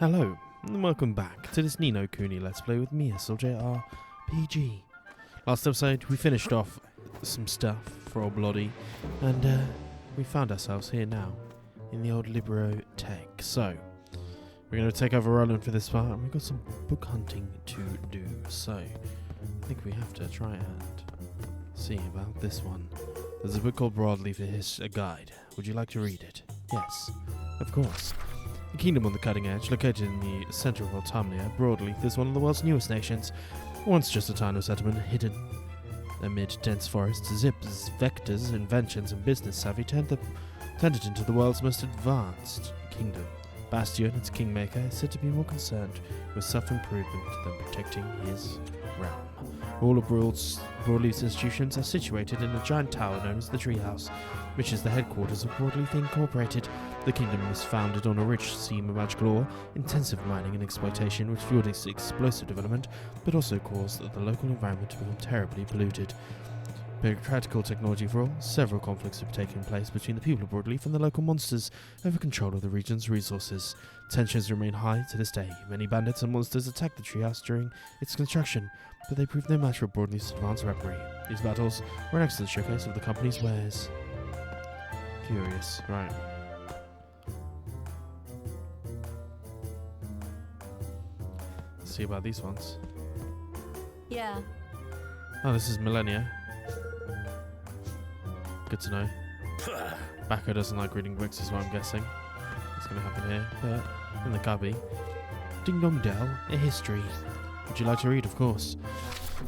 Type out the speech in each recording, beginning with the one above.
Hello, and welcome back to this Ni No Kuni Let's Play with me, SLJRPG. Last episode, we finished off some stuff for old Bloody, and we found ourselves here now, in the old Libero Tech. So, we're going to take over Roland for this part, and we've got some book hunting to do. So, I think we have to try and see about this one. There's a book called Broadleaf, a guide. Would you like to read it? Yes, of course. A kingdom on the cutting edge, located in the centre of Autumnia, Broadleaf is one of the world's newest nations. Once just a tiny settlement hidden amid dense forests, Zip's vectors, inventions, and business savvy turned it into the world's most advanced kingdom. Bastion, its kingmaker, is said to be more concerned with self-improvement than protecting his realm. All of Broadleaf's institutions are situated in a giant tower known as the Treehouse, which is the headquarters of Broadleaf Incorporated. The kingdom was founded on a rich seam of magical ore, intensive mining and exploitation, which fueled its explosive development, but also caused the local environment to become terribly polluted. Bureaucratical technology for all, several conflicts have taken place between the people of Broadleaf and the local monsters over control of the region's resources. Tensions remain high to this day. Many bandits and monsters attacked the treehouse during its construction, but they proved no match for Broadleaf's advanced weaponry. These battles were an excellent showcase of the company's wares. Curious, right. Let's see about these ones. Yeah. Oh, this is Millennia. Good to know. Bacco doesn't like reading books, is what I'm guessing. What's going to happen here? But in the cubby. Ding Dong Dell, a history. Would you like to read? Of course.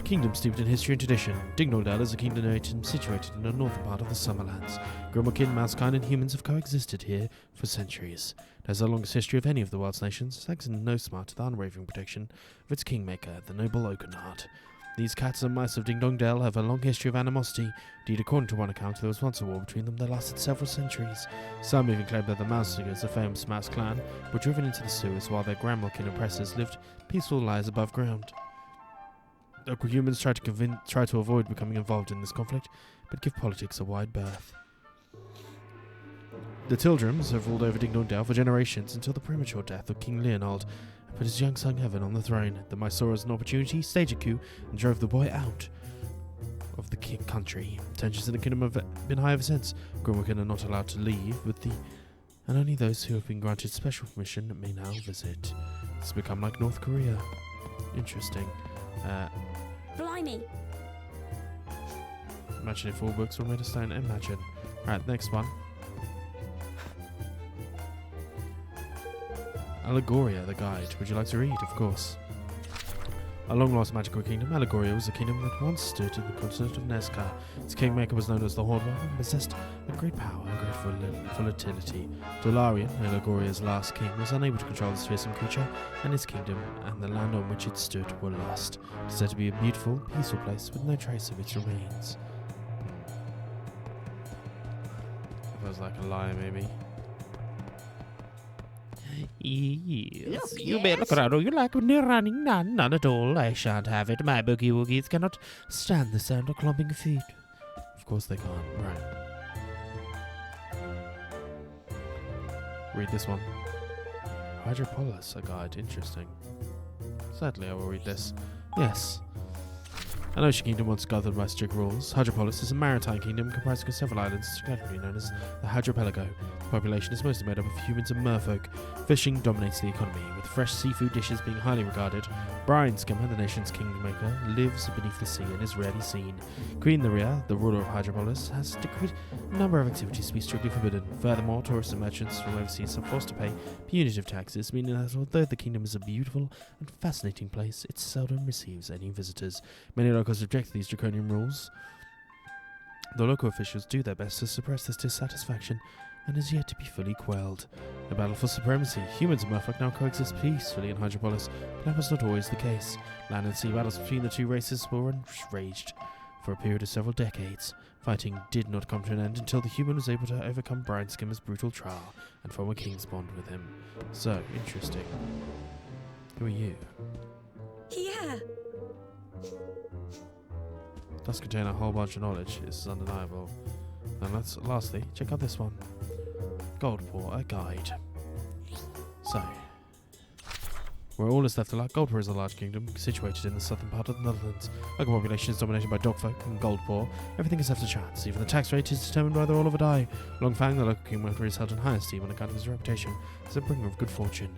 Kingdom steeped in history and tradition. Ding Dong Dell is a kingdom situated in the northern part of the Summerlands. Grimmelkin, Mousekind, and humans have coexisted here for centuries. It has the longest history of any of the world's nations, thanks in no smart to the unwavering protection of its kingmaker, the noble Oakenheart. These cats and mice of Ding Dong Dell have a long history of animosity. Indeed, according to one account, there was once a war between them that lasted several centuries. Some even claim that the Mousedigers, the famous mouse clan, were driven into the sewers while their Grimmelkin oppressors lived peaceful lives above ground. Local humans try to avoid becoming involved in this conflict, but give politics a wide berth. The Tildrums have ruled over Ding Dong Dell for generations until the premature death of King Leonold and put his young son Evan on the throne. The mice saw as an opportunity, staged a coup, and drove the boy out of the country. Tensions in the kingdom have been high ever since. Grimmelkin are not allowed to leave, and only those who have been granted special permission may now visit. It's become like North Korea. Interesting. Blimey. Imagine if all books were made of stone. Imagine. Right, next one. Allegoria, the guide. Would you like to read? Of course. A long-lost magical kingdom, Allegoria was a kingdom that once stood in the continent of Nezca. Its kingmaker was known as the Horde and possessed a great power and great volatility. Dolarian, Allegoria's last king, was unable to control this fearsome creature, and his kingdom and the land on which it stood were lost. It is said to be a beautiful, peaceful place with no trace of its remains. That was like a lie, maybe. Yes, you may look around all you like, but near running, none at all. I shan't have it. My boogie woogies cannot stand the sound of clomping feet. Of course they can't. Right. Read this one. Hydropolis, a guide. Interesting. Sadly, I will read this. Yes. An ocean kingdom once governed by strict rules. Hydropolis is a maritime kingdom comprising of several islands, collectively known as the Hydropelago. The population is mostly made up of humans and merfolk. Fishing dominates the economy, with fresh seafood dishes being highly regarded. Brian Skimmer, the nation's kingmaker, lives beneath the sea and is rarely seen. Queen Lyria, the ruler of Hydropolis, has decreed a number of activities to be strictly forbidden. Furthermore, tourists and merchants from overseas are forced to pay punitive taxes, meaning that although the kingdom is a beautiful and fascinating place, it seldom receives any visitors. Many locals object to these draconian rules. The local officials do their best to suppress this dissatisfaction, and is yet to be fully quelled. A battle for supremacy. Humans and merfolk now coexist peacefully in Hydropolis, but that was not always the case. Land and sea battles between the two races were raged for a period of several decades. Fighting did not come to an end until the human was able to overcome Brian Skimmer's brutal trial and form a king's bond with him. So, interesting. Who are you? Yeah. Does contain a whole bunch of knowledge. This is undeniable. And lastly, check out this one. Goldpaw, a guide. So, where all is left to luck. Goldpaw is a large kingdom situated in the southern part of the Netherlands. Local population is dominated by dogfolk and Goldpaw. Everything is left to chance. Even the tax rate is determined by the roll of a die. Longfang, the local kingmaker, is held in high esteem on account of his reputation as a bringer of good fortune.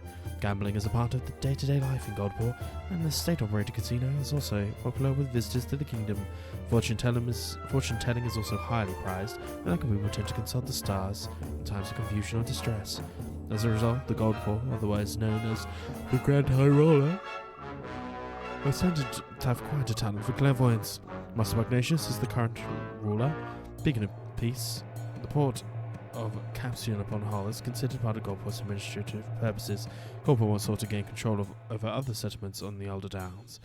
Gambling is a part of the day-to-day life in Goldpaw, and the state-operated casino is also popular with visitors to the kingdom. Fortune-telling is also highly prized, and local people tend to consult the stars in times of confusion or distress. As a result, the Goldpaw, otherwise known as the Grand High Roller, is said to have quite a talent for clairvoyance. Master Magnatius is the current ruler. Beacon of Peace, the port of Capsion upon Hull is considered part of Goldpaw's administrative purposes. Goldpaw once sought to gain control over other settlements on the Elder Downs,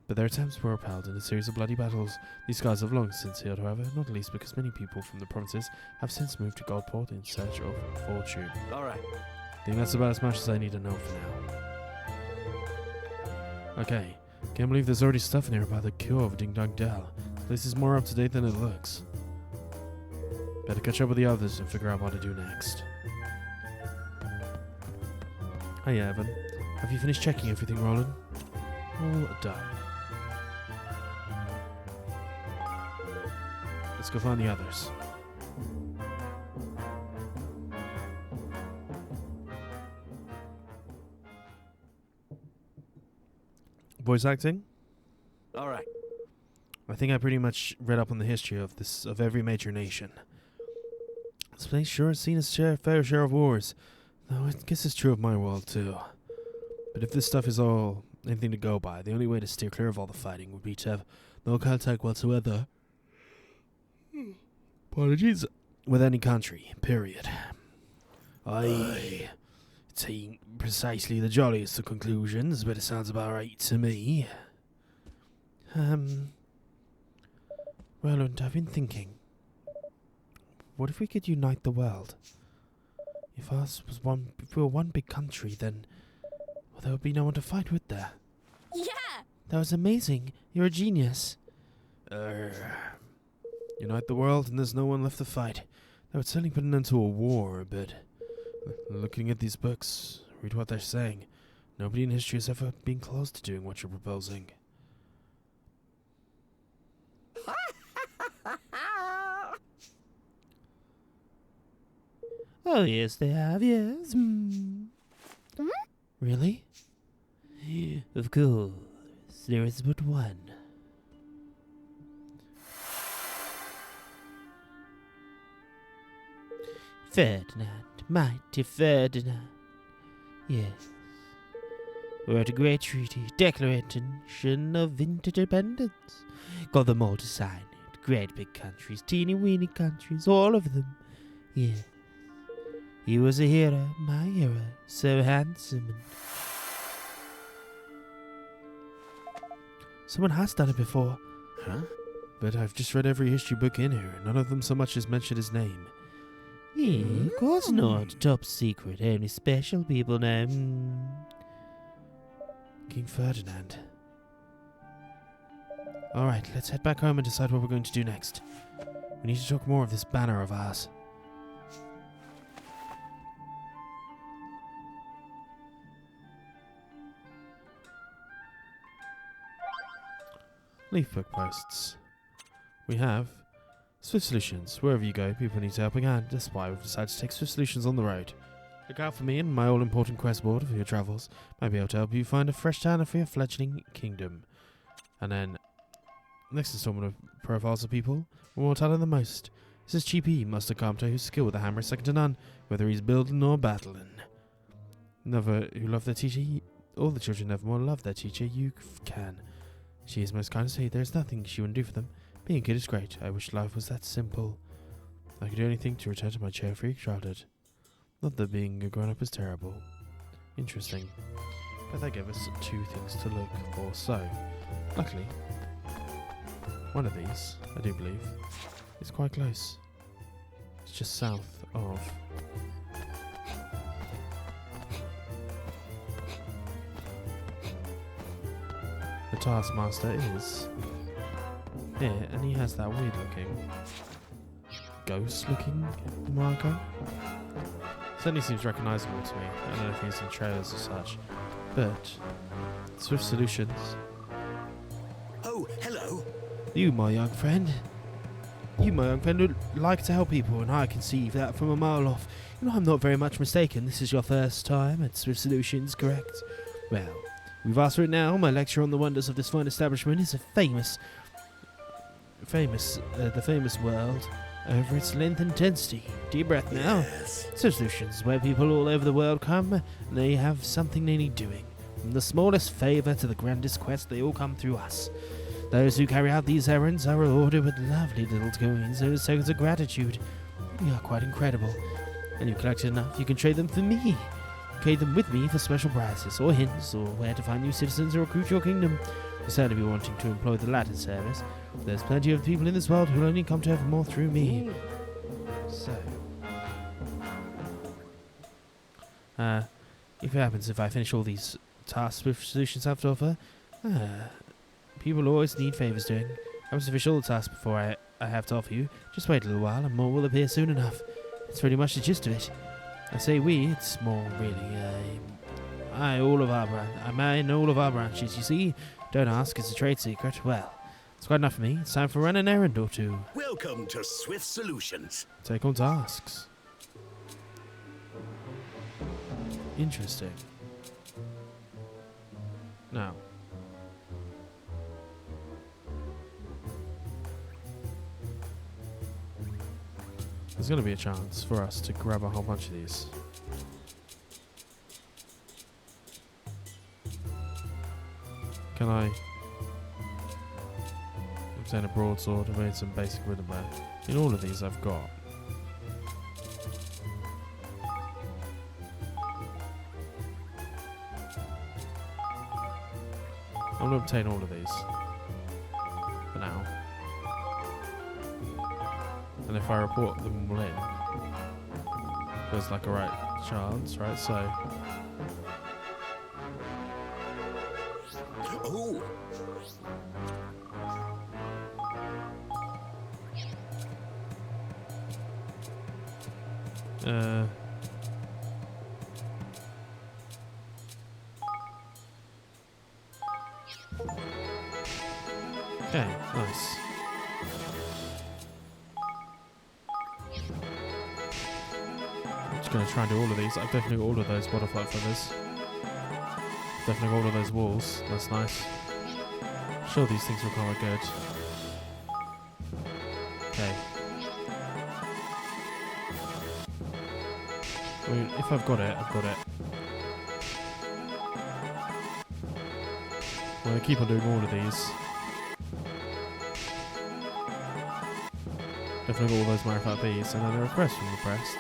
but their attempts were repelled in a series of bloody battles. These scars have long since healed, however, not least because many people from the provinces have since moved to Goldpaw in search of fortune. Alright. I think that's about as much as I need to know for now. Okay, can't believe there's already stuff in here about the cure of Ding Dong Dell. This place is more up to date than it looks. Better catch up with the others and figure out what to do next. Hey Evan, have you finished checking everything, Roland? All done. Let's go find the others. Voice acting? Alright. I think I pretty much read up on the history of every major nation. This place sure has seen its fair share of wars, though I guess it's true of my world too. But if this stuff is all anything to go by, the only way to steer clear of all the fighting would be to have no contact whatsoever. Apologies. With any country, period. Aye. It's ain't precisely the jolliest of conclusions, but it sounds about right to me. Roland, I've been thinking. What if we could unite the world? If we were one big country, then there would be no one to fight with there. Yeah! That was amazing. You're a genius. Unite the world and there's no one left to fight. That would certainly put an end to a war, but looking at these books, read what they're saying. Nobody in history has ever been close to doing what you're proposing. Oh, yes, they have, yes. Really? Of course, there is but one. Ferdinand, mighty Ferdinand. Yes. We're at a great treaty, declaration of interdependence. Got them all to sign it. Great big countries, teeny weeny countries, all of them. Yes. He was a hero, my hero, so handsome and... Someone has done it before. Huh? But I've just read every history book in here, and none of them so much as mentioned his name. Yeah, of course not. Top secret, only special people know. King Ferdinand. Alright, let's head back home and decide what we're going to do next. We need to talk more of this banner of ours. Leaf book posts. We have Swift Solutions. Wherever you go, people need a helping hand. That's why we've decided to take Swift Solutions on the road. Look out for me and my all-important quest board for your travels. Might be able to help you find a fresh tanner for your fledgling kingdom. And then, next installment of profiles of people with more talent than most. This is Cheapy, Master Carpenter, whose skill with a hammer is second to none, whether he's building or battling. Never who love their teacher. All the children never more love their teacher. You can. She is most kind to say there's nothing she wouldn't do for them. Being a kid is great. I wish life was that simple. I could do anything to return to my chair-free childhood. Not that being a grown-up is terrible. Interesting. But that gave us 2 things to look for. So, luckily, one of these, I do believe, is quite close. It's just south of... The Taskmaster is here, and he has that weird-looking, ghost-looking marker. Certainly seems recognisable to me. I don't know if he's in trailers or such, But Swift Solutions. Oh, hello. You, my young friend. You, my young friend, would like to help people, and I can see that from a mile off. You know, I'm not very much mistaken. This is your first time at Swift Solutions, correct? Well, we've asked for it now. My lecture on the wonders of this fine establishment is the famous world over its length and density. Deep breath now. Yes. Swift Solutions is where people all over the world come, and they have something they need doing. From the smallest favour to the grandest quest, they all come through us. Those who carry out these errands are rewarded with lovely little coins as tokens of gratitude. They are quite incredible. And you've collected enough, you can trade them for me. Trade them with me for special prizes, or hints, or where to find new citizens or recruit your kingdom. You'll certainly be wanting to employ the latter service. There's plenty of people in this world who will only come to Evermore through me. So, if it happens, if I finish all these tasks with solutions I have to offer, people always need favours doing. I must finish all the tasks before I have to offer you. Just wait a little while, and more will appear soon enough. It's pretty much the gist of it. I say we, it's more really, I in all of our branches, you see. Don't ask, it's a trade secret. Well, it's quite enough for me. It's time for run an errand or two. Welcome to Swift Solutions. Take on tasks. Interesting. Now. There's going to be a chance for us to grab a whole bunch of these. Can I obtain a broadsword? I've made some basic rhythm there. In all of these I've got. I'm going to obtain all of these. For now. And if I report them all in, there's like a right chance, right? So... Oh. Okay, nice. I'm just going to try and do all of these. I've definitely got all of those butterfly feathers. Definitely got all of those walls. That's nice. Sure, these things look quite good. Okay. I mean, if I've got it, I've got it. I'm going to keep on doing all of these. Definitely got all those Marifat bees, and then a request from the prest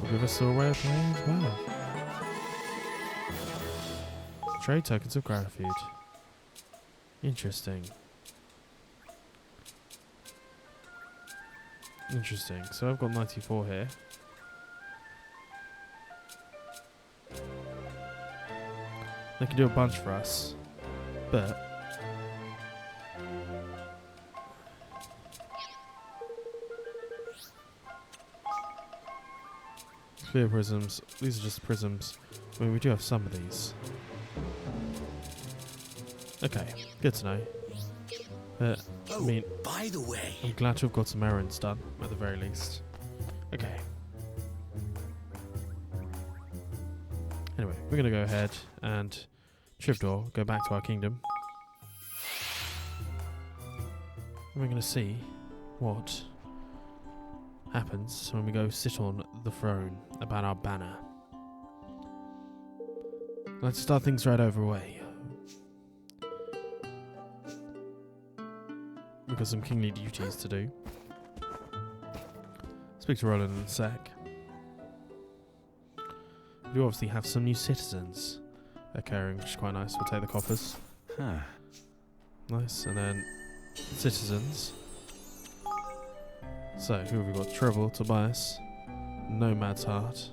will give us a way of playing as well. Trade tokens of gratitude. Interesting. Interesting. So I've got 94 here. They can do a bunch for us, but clear prisms. These are just prisms. I mean, we do have some of these. Okay, good to know. I mean, by the way, I'm glad to have got some errands done, at the very least. Okay. Anyway, we're going to go ahead and Trivdor, go back to our kingdom. And we're going to see what happens when we go sit on the throne about our banner. Let's start things right over away. We've got some kingly duties to do. Speak to Roland in a sec. We do obviously have some new citizens occurring, which is quite nice. We'll take the coppers. huh? Nice, and then citizens. So, who have we got? Treble, Tobias, Nomad's Heart,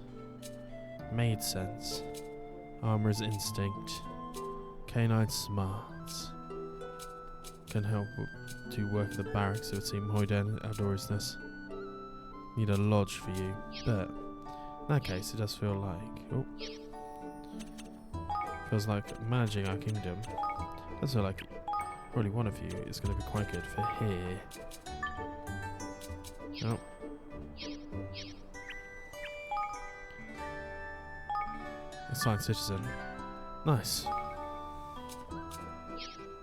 Made Sense, Armorer's Instinct, Canine Smarts. Can help to work at the barracks, it would seem. Hoyden, Outdoorsness. Need a lodge for you, but in that case, it does feel like... Oh. Feels like managing our kingdom. I feel like probably one of you is going to be quite good for here. Oh. Assigned citizen. Nice.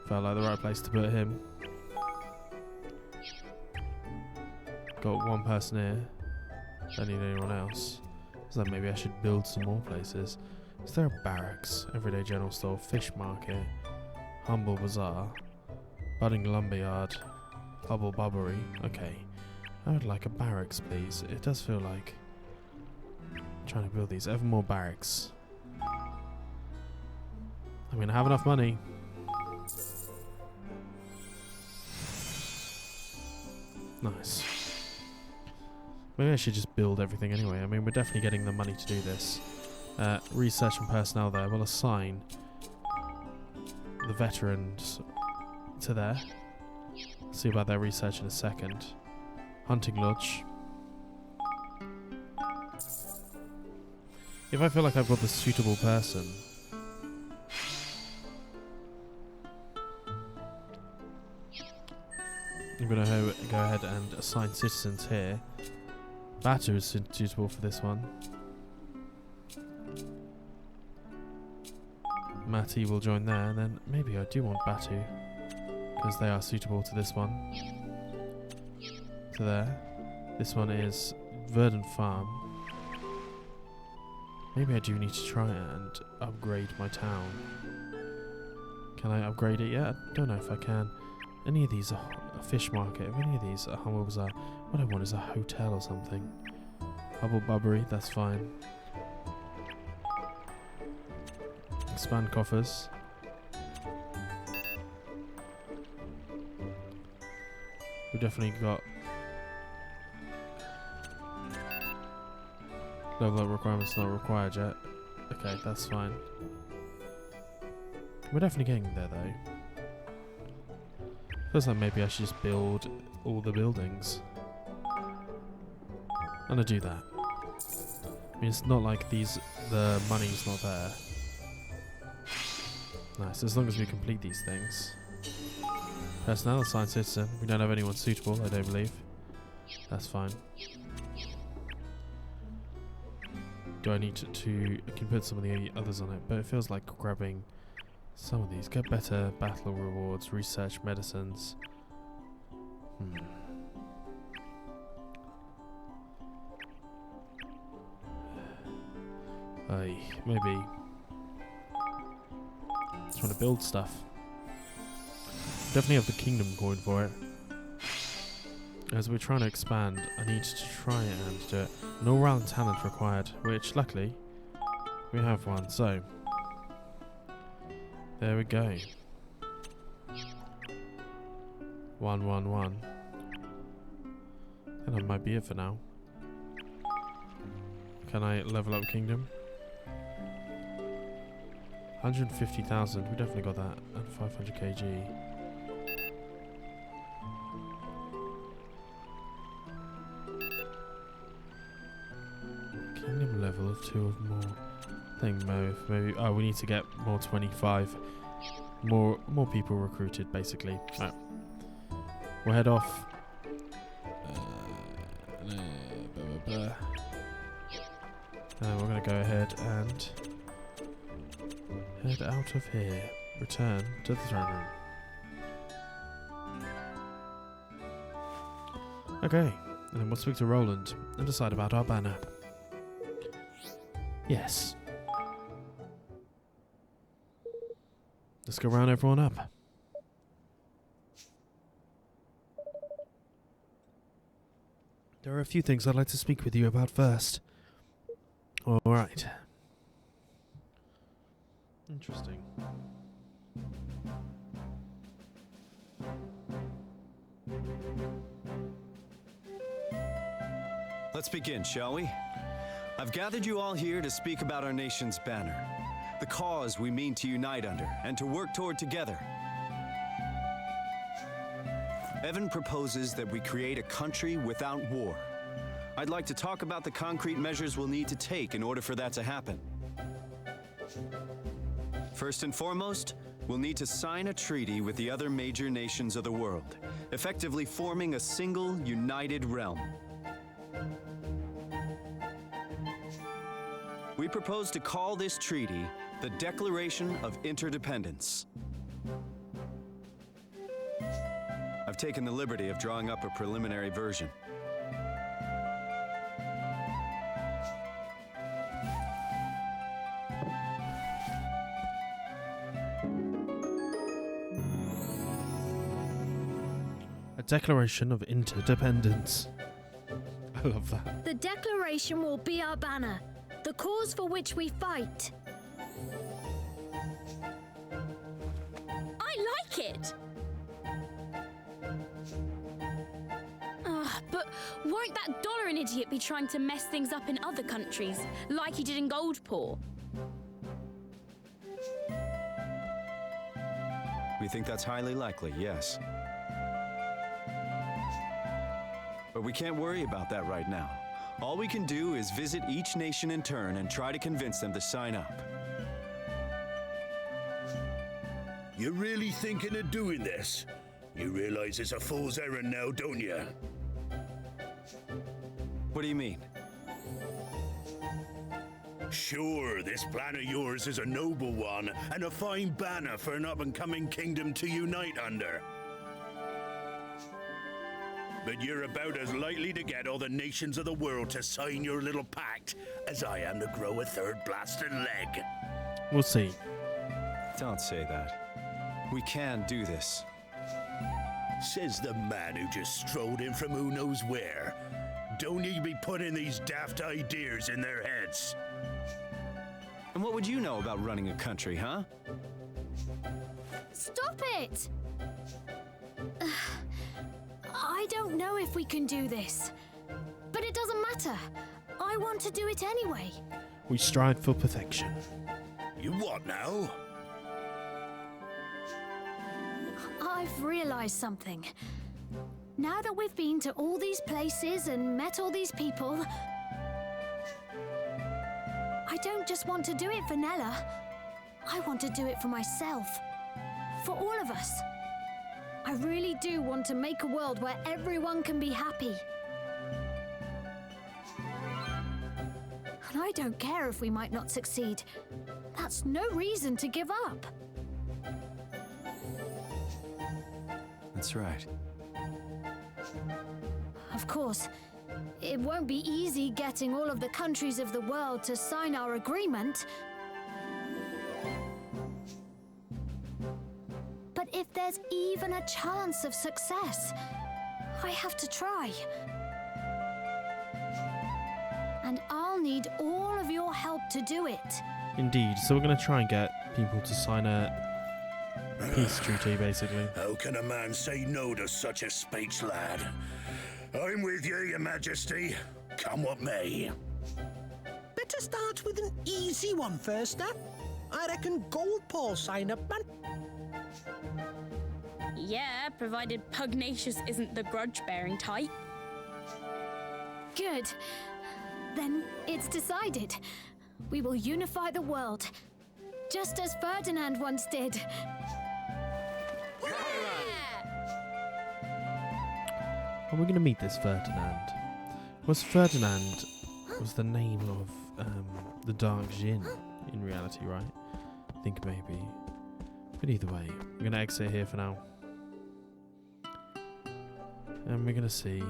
Felt like the right place to put him. Got one person here. Don't need anyone else. So then maybe I should build some more places. Is there a barracks, everyday general store, fish market, humble bazaar, budding lumberyard, hubble bubbery? Okay. I would like a barracks, please. It does feel like trying to build these ever more barracks. I mean, I have enough money. Nice. Maybe I should just build everything anyway. I mean, we're definitely getting the money to do this. Research and personnel there. We'll assign the veterans to there. See about their research in a second. Hunting lodge. If I feel like I've got the suitable person, I'm going to go ahead and assign citizens here. Batu is suitable for this one. Mati will join there, and then maybe I do want Batu, because they are suitable to this one. To there. This one is Verdant Farm. Maybe I do need to try and upgrade my town. Can I upgrade it yet? I don't know if I can. Any of these are a fish market. If any of these are humble bazaar, what I want is a hotel or something. Hubble bubbery, that's fine. Expand coffers. We definitely got level up requirements not required yet. Okay, that's fine. We're definitely getting there though. Feels like maybe I should just build all the buildings. And I do that. I mean, it's not like the money's not there. Nice, as long as we complete these things. Personnel, assigned citizen. We don't have anyone suitable, I don't believe. That's fine. Do I need to I can put some of the others on it, but it feels like grabbing some of these. Get better battle rewards, research medicines. Maybe trying to build stuff. Definitely have the kingdom going for it. As we're trying to expand, I need to try and do it. No round talent required, which luckily we have one. So there we go. 1, 1, 1. And that might be it for now. Can I level up kingdom? 150,000. We definitely got that. And 500 kg. Kingdom level of 2 or more. Thing move. Maybe. Oh, we need to get more 25. More people recruited, basically. Right. We'll head off. And we're going to go ahead and head out of here. Return to the throne room. Okay, and then we'll speak to Roland and decide about our banner. Yes. Let's go round everyone up. There are a few things I'd like to speak with you about first. All right. Interesting. Let's begin, shall we? I've gathered you all here to speak about our nation's banner, the cause we mean to unite under and to work toward together. Evan proposes that we create a country without war. I'd like to talk about the concrete measures we'll need to take in order for that to happen. First and foremost, we'll need to sign a treaty with the other major nations of the world, effectively forming a single, united realm. We propose to call this treaty the Declaration of Interdependence. I've taken the liberty of drawing up a preliminary version. A Declaration of Interdependence. I love that. The Declaration will be our banner, the cause for which we fight. I like it. But won't that Dollarin idiot be trying to mess things up in other countries, like he did in Goldpaw? We think that's highly likely, yes. But we can't worry about that right now. All we can do is visit each nation in turn and try to convince them to sign up. You're really thinking of doing this? You realize it's a fool's errand now, don't you? What do you mean? Sure, this plan of yours is a noble one and a fine banner for an up-and-coming kingdom to unite under. But you're about as likely to get all the nations of the world to sign your little pact as I am to grow a third blasted leg. We'll see. Don't say that. We can do this. Says the man who just strolled in from who knows where. Don't you be putting these daft ideas in their heads. And what would you know about running a country, huh? Stop it! I don't know if we can do this, but it doesn't matter. I want to do it anyway. We strive for perfection. You what now? I've realized something. Now that we've been to all these places and met all these people, I don't just want to do it for Nella. I want to do it for myself. For all of us. I really do want to make a world where everyone can be happy. And I don't care if we might not succeed. That's no reason to give up. That's right. Of course, it won't be easy getting all of the countries of the world to sign our agreement. But if there's even a chance of success, I have to try. And I'll need all of your help to do it. Indeed. So we're going to try and get people to sign a peace treaty, basically. How can a man say no to such a speech, lad? I'm with you, Your Majesty. Come what may. Better start with an easy one first, huh? I reckon Goldpaw sign up, man. Yeah, provided Pugnacious isn't the grudge-bearing type. Good. Then it's decided. We will unify the world, just as Ferdinand once did. Are we going to meet this Ferdinand? Ferdinand was the name of the Dark Djinn in reality, right? I think maybe. But either way, we're going to exit here for now. And we're going to see.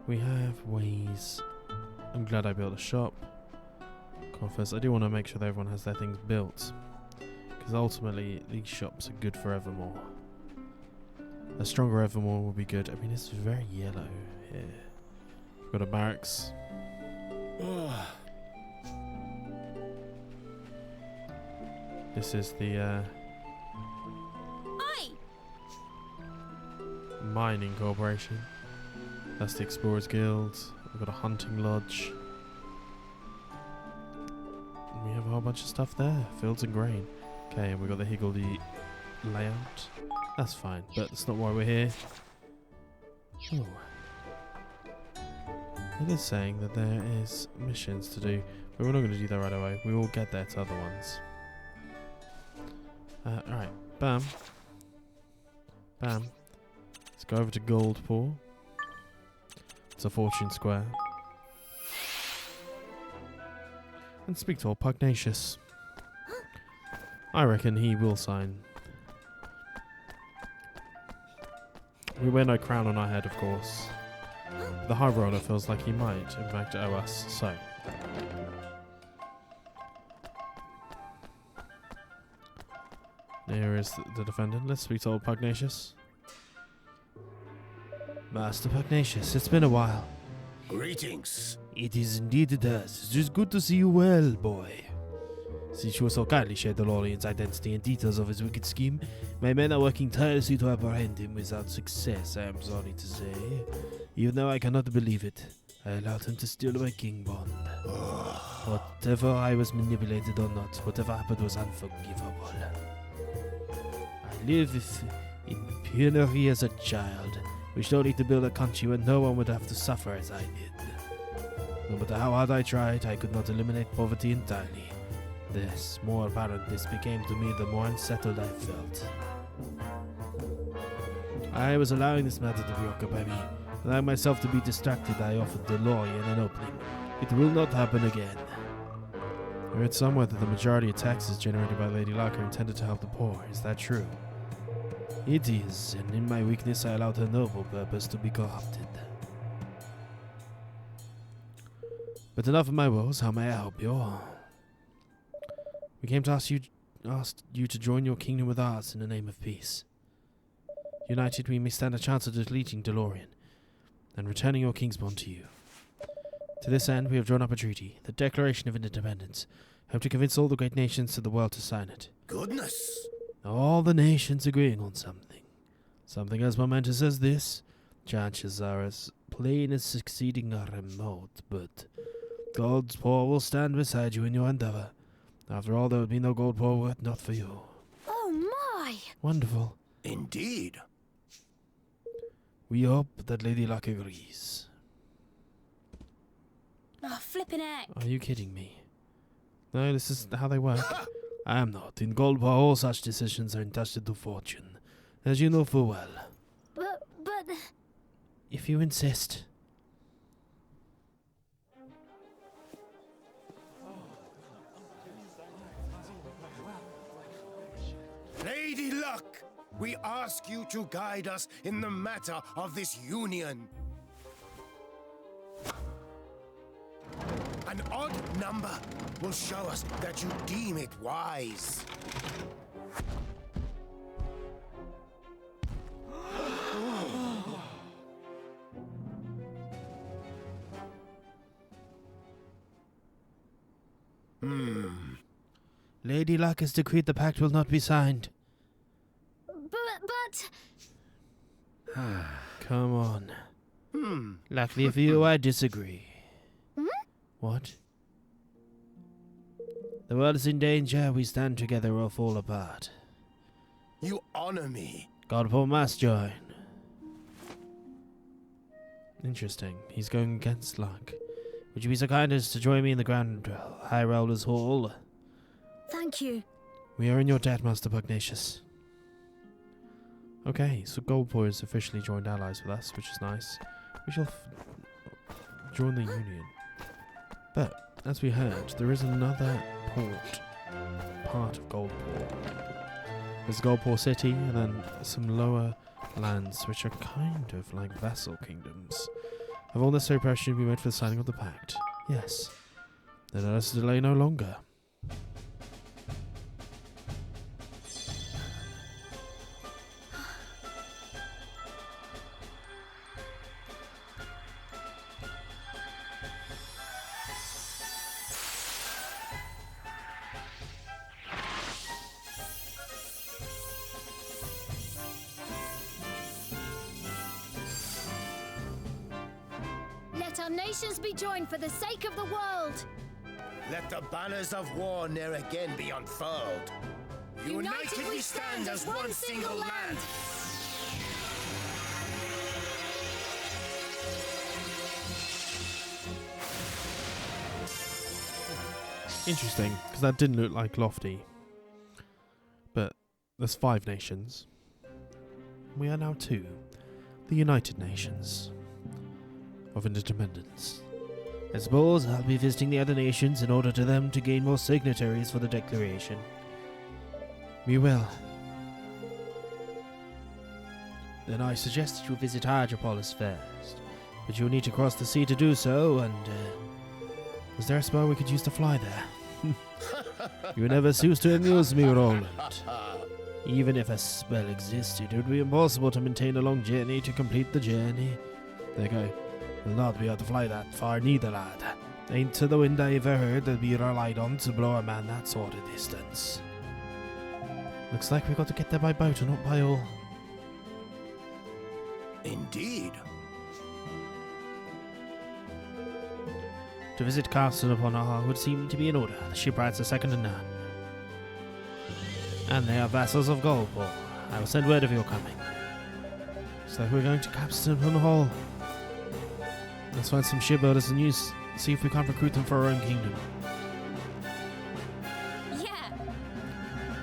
We have ways. I'm glad I built a shop. Coffers. I do want to make sure that everyone has their things built. Because ultimately, these shops are good for Evermore. A stronger Evermore will be good. I mean, it's very yellow here. We've got a barracks. This is the Oi! Mining Corporation. That's the Explorers Guild. We've got a hunting lodge. And we have a whole bunch of stuff there. Fields and grain. Okay, and we've got the higgledy layout. That's fine, but that's not why we're here. Oh. It is saying that there is missions to do, but we're not going to do that right away. We will get there to other ones. Alright. Bam. Bam. Let's go over to Goldpaw. It's a fortune square. And speak to old Pugnacious. I reckon he will sign. We wear no crown on our head, of course. The High Roller feels like he might, in fact, owe us, so. Here is the defendant. Let's speak to old Pugnacious. Master Pugnacious, it's been a while. Greetings. It is indeed it does. It is good to see you well, boy. Since you so kindly shared the Lorian's identity and details of his wicked scheme, my men are working tirelessly to apprehend him without success, I am sorry to say. Even though I cannot believe it, I allowed him to steal my king bond. Whatever I was manipulated or not, whatever happened was unforgivable. I live in penury as a child, which don't need to build a country where no one would have to suffer as I did. No matter how hard I tried, I could not eliminate poverty entirely. The more apparent this became to me, the more unsettled I felt. I was allowing this matter to preoccupy me. Allowing myself to be distracted, I offered DeLorean an opening. It will not happen again. I read somewhere that the majority of taxes generated by Lady Luck are intended to help the poor. Is that true? It is, and in my weakness I allowed her noble purpose to be corrupted. But enough of my woes, how may I help you? We came to ask you to join your kingdom with ours in the name of peace. United, we may stand a chance of deleting DeLorean and returning your king's bond to you. To this end, we have drawn up a treaty, the Declaration of Interdepence, hope to convince all the great nations of the world to sign it. Goodness. All the nations agreeing on something. Something as momentous as this. Chances are as plain as succeeding are remote, but Goldpaw will stand beside you in your endeavor. After all, there would be no Goldpaw were it not for you. Oh my! Wonderful. Indeed. We hope that Lady Luck agrees. Oh, flippin' heck. Are you kidding me? No, this is how they work. I am not. In Goldpaw, all such decisions are entrusted to fortune, as you know full well. But... If you insist. Lady Luck, we ask you to guide us in the matter of this union. An odd number will show us that you deem it wise. Lady Luck has decreed the pact will not be signed. But... Come on. Luckily for you, I disagree. What? The world is in danger. We stand together or fall apart. You honor me. Goldpaw must join. Interesting. He's going against luck. Would you be so kind as to join me in the Grand High Rollers Hall? Thank you. We are in your debt, Master Pugnacious. Okay, so Goldpaw has officially joined allies with us, which is nice. We shall join the Union. But, as we heard, there is another part of Goldpaw. There's Goldpaw City, and then some lower lands, which are kind of like vassal kingdoms. Have all necessary preparations been made for the signing of the pact? Yes. Then let us delay no longer. Let our nations be joined for the sake of the world. Let the banners of war ne'er again be unfurled. United we stand as one single land. Interesting, because that didn't look like lofty. But there's 5 nations. We are now 2. The United Nations of Interdepence. I suppose I'll be visiting the other nations in order to them to gain more signatories for the declaration. We will. Then I suggest that you visit Hydropolis first, but you'll need to cross the sea to do so, and is there a spell we could use to fly there? You never cease to amuse me, Roland. Even if a spell existed, it would be impossible to maintain a long journey to complete the journey. Think I will not be able to fly that far neither, lad. Ain't to the wind I ever heard that be relied on to blow a man that sort of distance. Looks like we got to get there by boat and not by all. Indeed. To visit Castle upon Aha would seem to be in order. The shipwrights are second to none. And they are vassals of Goldball. I will send word of your coming. So we're going to Capstan upon Hall. Let's find some shipbuilders and see if we can't recruit them for our own kingdom. Yeah.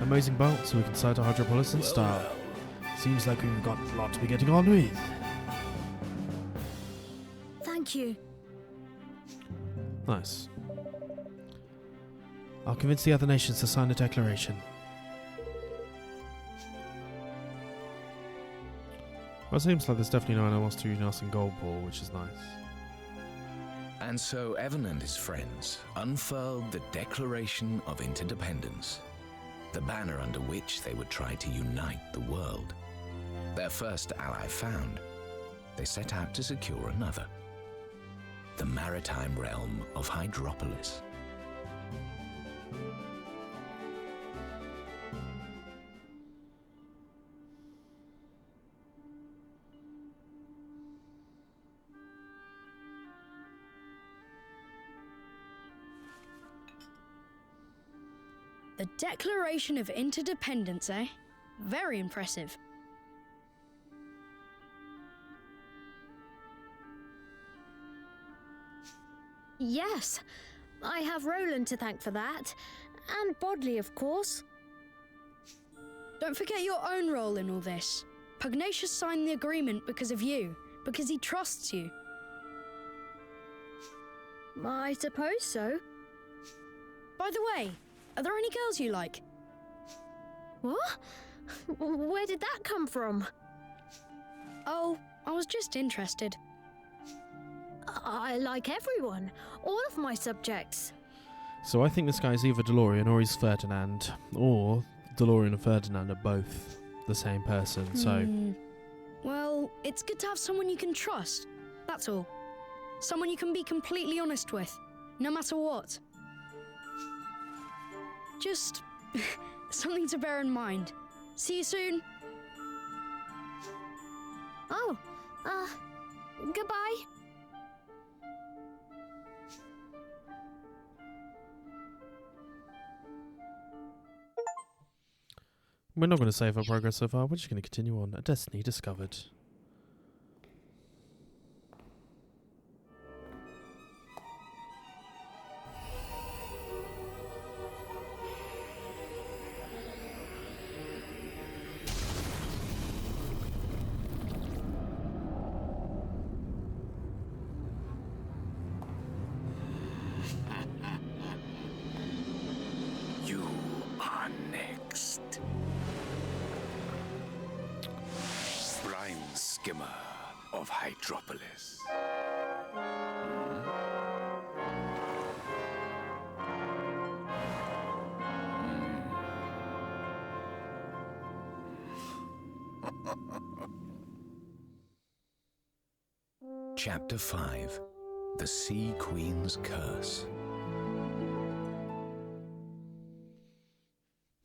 Amazing boat, so we can sight a Hydropolis in style. Seems like we've got a lot to be getting on with. Thank you. Nice. I'll convince the other nations to sign a declaration. Well, it seems like there's definitely no one else to unite us in Goldball, which is nice. And so Evan and his friends unfurled the Declaration of Interdependence, the banner under which they would try to unite the world. Their first ally found, they set out to secure another. The maritime realm of Hydropolis. The Declaration of Interdependence, eh? Very impressive. Yes, I have Roland to thank for that. And Bodley, of course. Don't forget your own role in all this. Pugnacious signed the agreement because of you, because he trusts you. I suppose so. By the way, are there any girls you like? What? Where did that come from? Oh, I was just interested. I like everyone. All of my subjects. So I think this guy's either DeLorean or he's Ferdinand. Or DeLorean and Ferdinand are both the same person, so... Well, it's good to have someone you can trust. That's all. Someone you can be completely honest with, no matter what. Just something to bear in mind. See you soon. Oh, goodbye. We're not going to save our progress so far, we're just going to continue on. A destiny discovered. You are next. Brine Skimmer of Hydropolis. Chapter 5. The Sea Queen's Curse.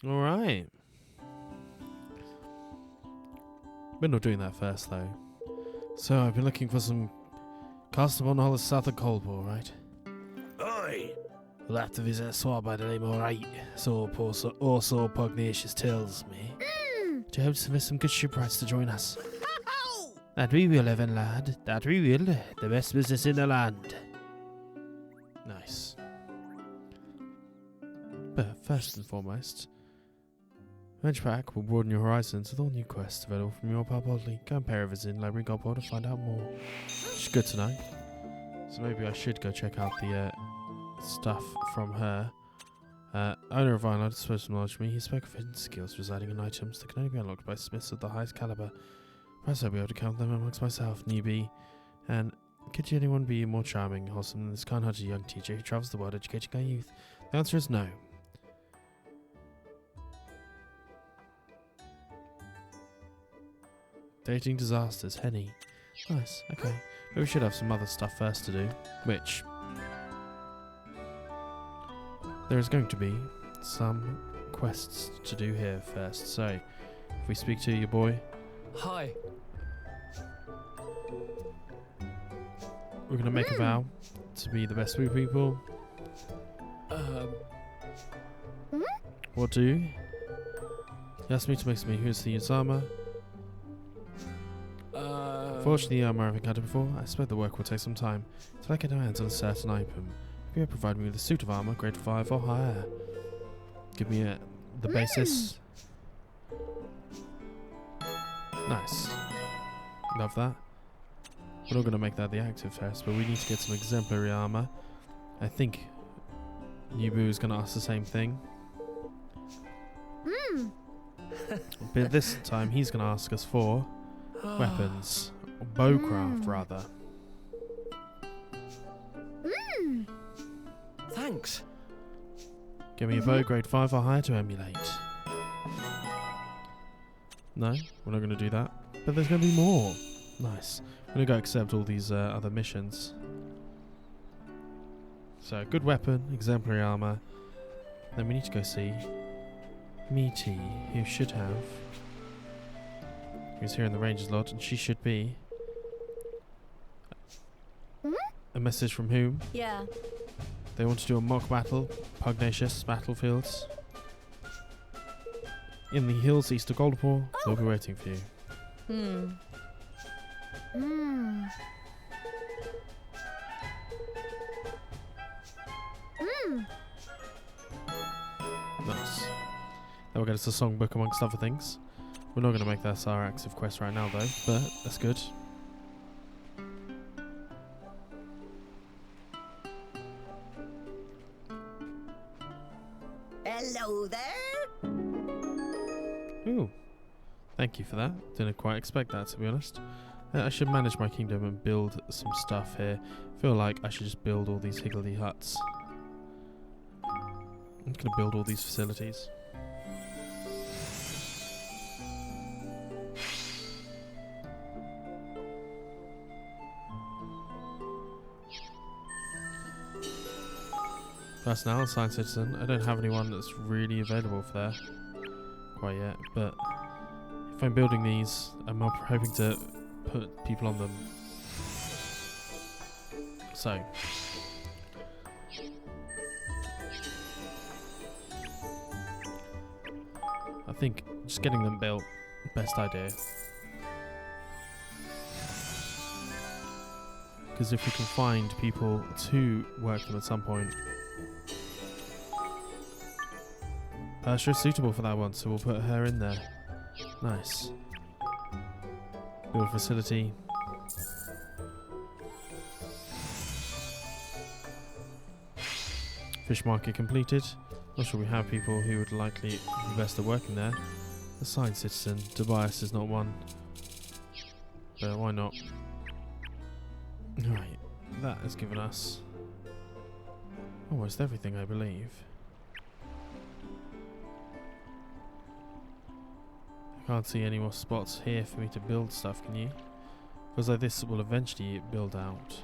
Alright. We're not doing that first, though. So, I've been looking for some cast upon all the south of Coldwell, right? Oi! We'll have to visit a swab by the name of Right, so also Pugnacious tells me. To hope to miss some good shipwrights to join us. That we will, Evan lad. That we will. The best business in the land. Nice. But first and foremost, Venture back will broaden your horizons with all new quests available from your pal Bodley. Go and pay her a visit in Library Goldpole to find out more. Which is good to know. So maybe I should go check out the stuff from her. Owner of Iron, supposed to acknowledge me. He spoke of hidden skills residing in items that can only be unlocked by smiths of the highest caliber. Perhaps I'll be able to count them amongst myself, newbie. And could anyone be more charming, wholesome than this kind-hearted young teacher who travels the world educating our youth? The answer is no. Dating disasters, Henny. Nice, okay. But we should have some other stuff first to do, which there is going to be some quests to do here first. So, if we speak to your boy, Hi. we're going to make a vow to be the best of people. What do? He asked me to make me who's the armor. Fortunately, the armor I've encountered before. I suspect the work will take some time till I get my hands on a certain item. Maybe provide me with a suit of armor, grade 5 or higher. Give me the basis. Nice. Love that. We're not going to make that the active first, but we need to get some exemplary armor. I think Nubu is going to ask the same thing. But this time he's going to ask us for weapons. Or bowcraft, rather. Thanks. Give me a bow grade 5 or higher to emulate. No, we're not going to do that. But there's going to be more. Nice. I'm going to go accept all these other missions. So, good weapon, exemplary armor. Then we need to go see Meaty, who should have... Who's here in the Rangers lot, and she should be... A message from whom? Yeah. They want to do a mock battle, pugnacious battlefields. In the hills east of Goldpole, they'll be waiting for you. Nice. That will get us a songbook amongst other things. We're not going to make that our active quest right now though, but that's good. Hello there. Ooh. Thank you for that. Didn't quite expect that, to be honest. I should manage my kingdom and build some stuff here. Feel like I should just build all these higgledy huts. I'm going to build all these facilities. Personnel, assigned citizen. I don't have anyone that's really available for there quite yet, but if I'm building these, I'm hoping to put people on them. So, I think just getting them built, best idea. Because if we can find people to work them at some point, Ursula is suitable for that one, so we'll put her in there. Nice. Build facility. Fish market completed. Not sure we have people who would likely be best at working there. Assigned citizen. Tobias is not one. But why not? Right. That has given us almost everything, I believe. Can't see any more spots here for me to build stuff, can you? Because like this will eventually build out.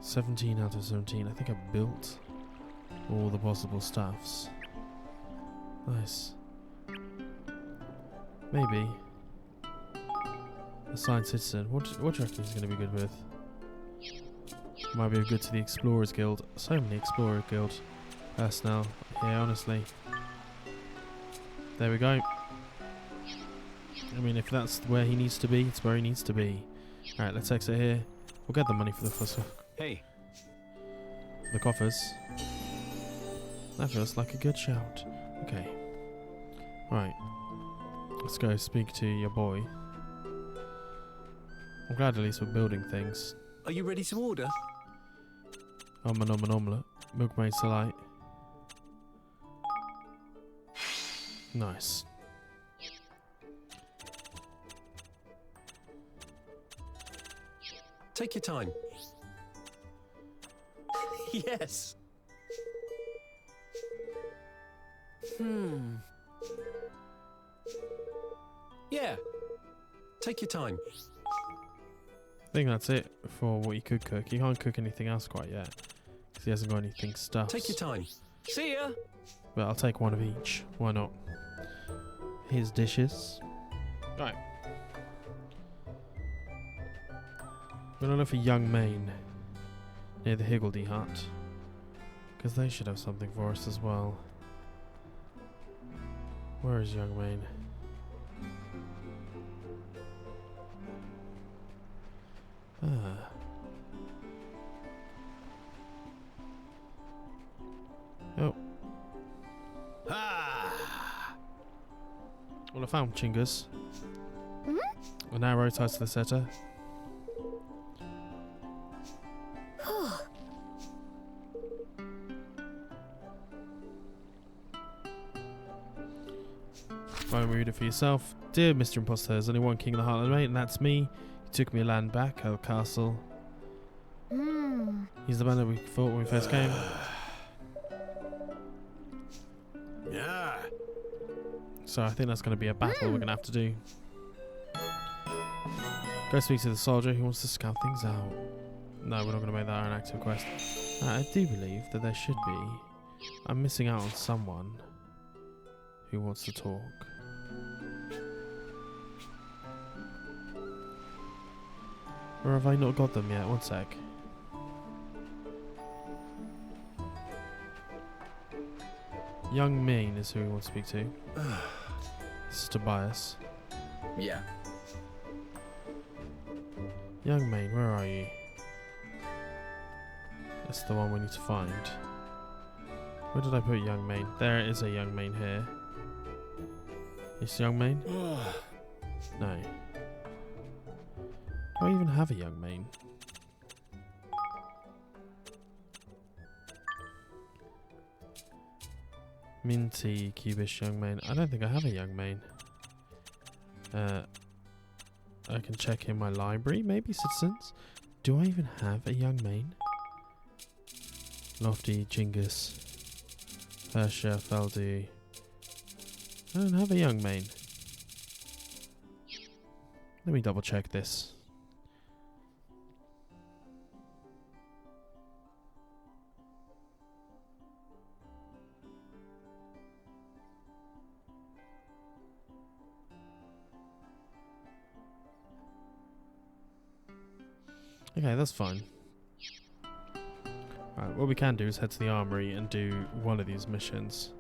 17 out of 17. I think I built all the possible stuffs. Nice. Maybe. Assigned citizen. What do you reckon he's going to be good with? Might be good to the Explorers Guild. So many Explorers Guild personnel here, honestly. There we go. I mean, if that's where he needs to be, it's where he needs to be. Alright, let's exit here. We'll get the money for Hey. the coffers. That feels like a good shout. Okay. Right. Let's go speak to your boy. I'm glad at least we're building things. Are you ready to order? Omelette. Milkmaid's delight. Nice. Take your time. Yes. Yeah. Take your time. I think that's it for what you could cook. You can't cook anything else quite yet. Because he hasn't got anything stuffed. Take your time. See ya. But I'll take one of each. Why not? Here's dishes. Right. We're gonna look for Young Maine near the Higgledy hut. Because they should have something for us as well. Where is Young Maine? Ah. Oh. Ah! Well, I found Chingus. An arrow tied to the setter. Why don't we read it for yourself? Dear Mr. Imposter, there's only one king of the Heartland, mate, and that's me. He took me land back, our castle. He's the man that we fought when we first came. Yeah. So I think that's going to be a battle we're going to have to do. Go speak to the soldier who wants to scout things out. No, we're not going to make that an active quest. I do believe that there should be. I'm missing out on someone who wants to talk. Or have I not got them yet? One sec. Young Maine is who we want to speak to. This is Tobias. Yeah. Young Maine, where are you? That's the one we need to find. Where did I put Young Maine? There is a Young Maine here. Is Young Maine? No. Do I even have a Young Maine? Minty, Cubish, Young Maine. I don't think I have a Young Maine. I can check in my library, maybe, citizens? Do I even have a Young Maine? Lofty, Chingus, Persha, Feldy. I don't have a Young Maine. Let me double check this. Okay, that's fine. Alright, what we can do is head to the armory and do one of these missions.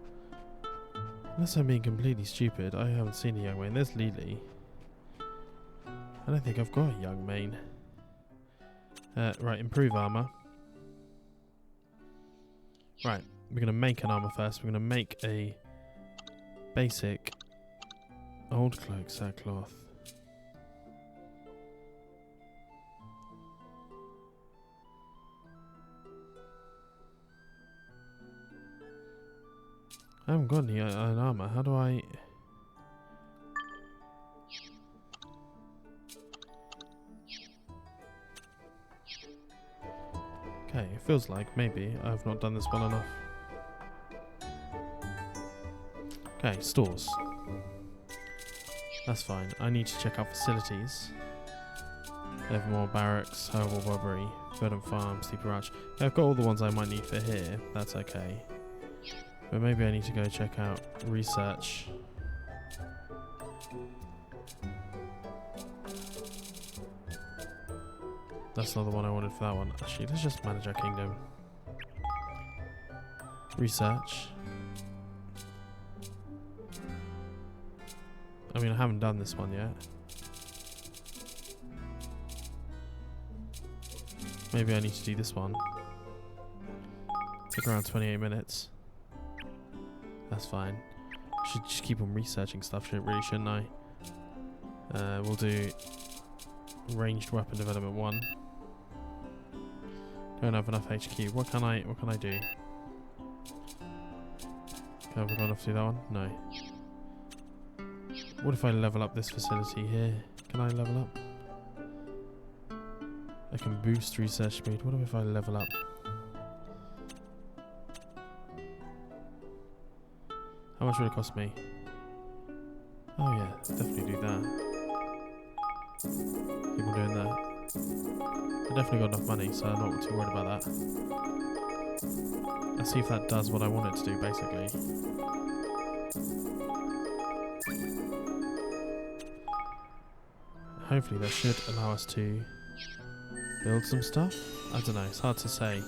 Unless I'm being completely stupid, I haven't seen a Young Maine. There's Lily. I don't think I've got a Young Maine. Right, improve armor. Right, we're going to make an armor first. We're going to make a basic old cloak sackcloth. I haven't got any iron armor. How do I... Okay, it feels like maybe I've not done this well enough. Okay, stores. That's fine. I need to check out facilities. Evermore Barracks, Herbal Robbery, Verdant Farm, Sleepy Ranch. Yeah, I've got all the ones I might need for here. That's okay. But maybe I need to go check out research. That's not the one I wanted for that one. Actually, let's just manage our kingdom. Research. I mean, I haven't done this one yet. Maybe I need to do this one. Took around 28 minutes. That's fine. Should just keep on researching stuff, shouldn't I? We'll do ranged weapon development 1. Don't have enough HQ. What can I do? Have I got enough to do that one? No. What if I level up this facility here? Can I level up? I can boost research speed. What if I level up? How much would it cost me? Oh yeah, definitely do that. Keep on doing that. I definitely got enough money, so I'm not too worried about that. Let's see if that does what I want it to do, basically. Hopefully that should allow us to build some stuff. I don't know, it's hard to say.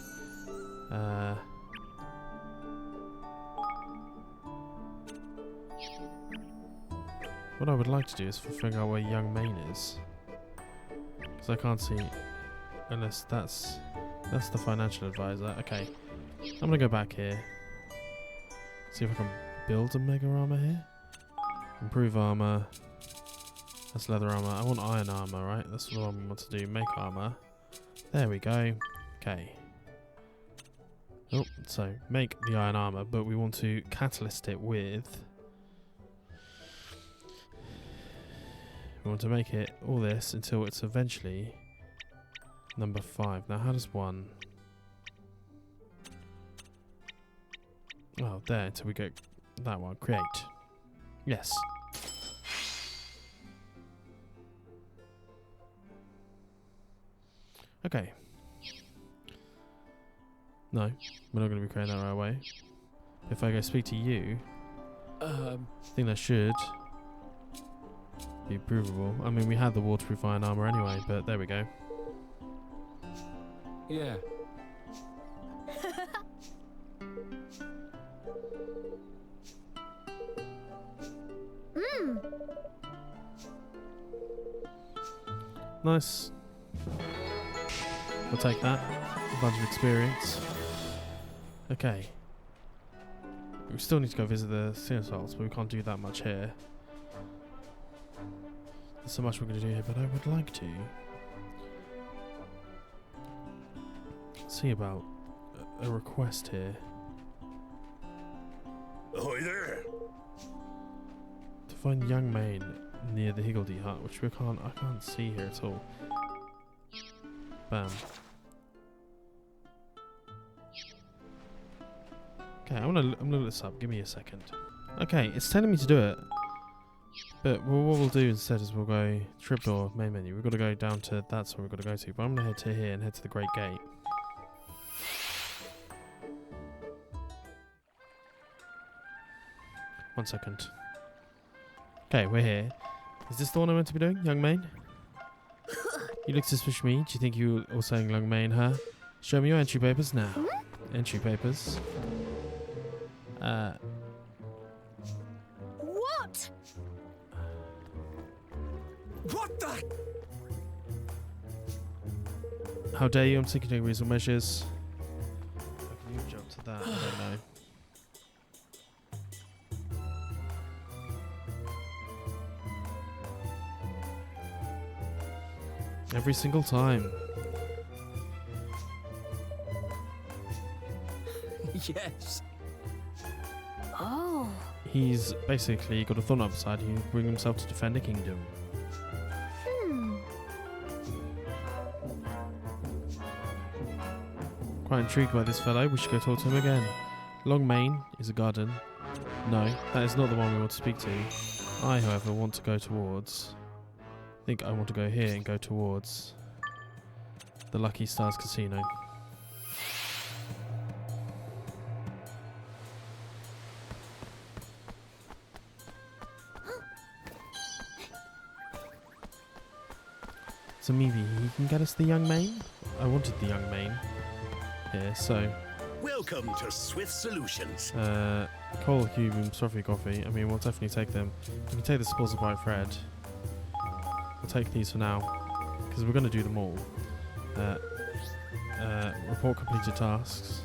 What I would like to do is figure out where Young Main is. Because I can't see, unless that's the financial advisor. Okay, I'm gonna go back here. See if I can build a mega armor here. Improve armor. That's leather armor. I want iron armor, right? That's what I want to do. Make armor. There we go. Okay. Oh, so make the iron armor, but we want to catalyst it with. We want to make it all this until it's eventually number 5. Now, how does 1? Oh, there, until we get that one. Create. Yes. Okay. No, we're not going to be creating that right away. If I go speak to you, I think that should be provable. I mean, we had the waterproof iron armor anyway, but there we go. Yeah. Nice. We'll take that. A bunch of experience. Okay. We still need to go visit the Sinnosalts, but we can't do that much here. There's so much we're going to do here, but I would like to see about a request here. Ahoy there! To find Young Main near the Higgledy hut, which I can't see here at all. Bam. Okay, I'm gonna look this up. Give me a second. Okay, it's telling me to do it. But what we'll do instead is we'll go tripdoor main menu. We've got to go down to that's where we've got to go to. But I'm gonna head to here and head to the Great Gate. One second. Okay, we're here. Is this the one I meant to be doing, Young Main? You look suspicious to me. Do you think you were saying Young Main, huh? Show me your entry papers now. Entry papers. What? What the? How dare you? I'm taking reasonable measures. How can you jump to that? I don't know. Every single time. Yes. Oh. He's basically got a thorn upside. He bring himself to defend a kingdom. Quite intrigued by this fellow. We should go talk to him again. Long Mane is a garden. No, that is not the one we want to speak to. I, however, want to go towards. I think I want to go here and go towards the Lucky Stars Casino. So maybe he can get us the Young Mane? I wanted the Young Mane here, so... Welcome to Swift Solutions. Coal, Cuban, Strawberry Coffee. I mean, we'll definitely take them. We can take the Spores of White Thread. We'll take these for now, because we're going to do them all. Report completed tasks.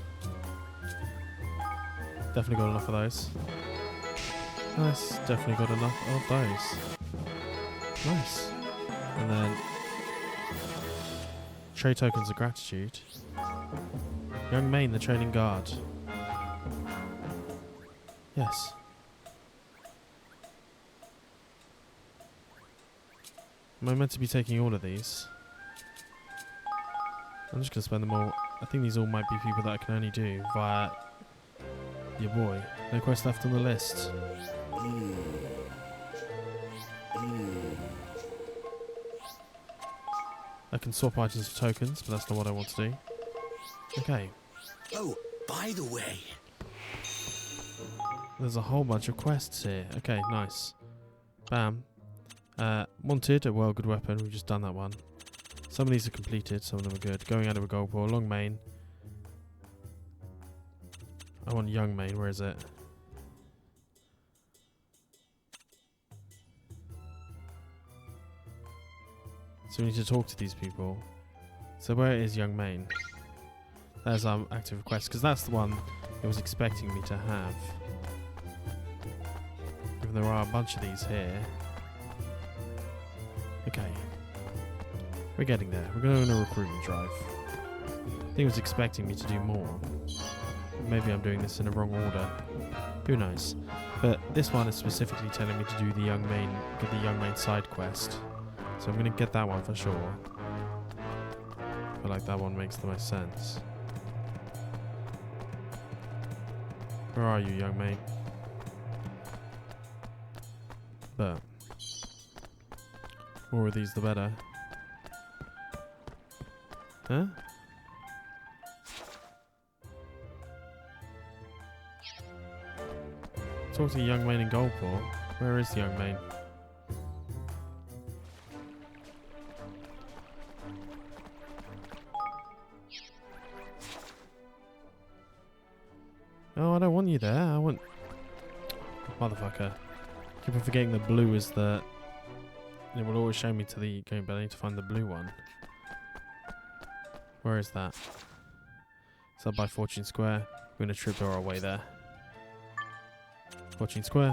Definitely got enough of those. Nice, definitely got enough of those. Nice. And then trade tokens of gratitude. Young Main, the training guard. Yes. Am I meant to be taking all of these? I'm just going to spend them all. I think these all might be people that I can only do via your boy. No quest left on the list. I can swap items for tokens, but that's not what I want to do. Okay. Oh, by the way. There's a whole bunch of quests here. Okay, nice. Bam. Wanted, a well good weapon. We've just done that one. Some of these are completed, some of them are good. Going out of a gold ball, long main. I want young main, where is it? So we need to talk to these people. So where is young main? There's our active request, because that's the one it was expecting me to have. Even there are a bunch of these here. Okay. We're getting there. We're going on a recruitment drive. I think it was expecting me to do more. Maybe I'm doing this in the wrong order. Who knows? But this one is specifically telling me to do the young main, get the young main side quest. So I'm going to get that one for sure. I feel like that one makes the most sense. Where are you, young main? But more of these the better. Huh? Talk to young main in Goldport. Where is the young main? Oh, I don't want you there. I want... Motherfucker. Keep on forgetting the blue is the... It will always show me to the game, but I need to find the blue one. Where is that? It's up by Fortune Square. We're going to trip our way there. Fortune Square.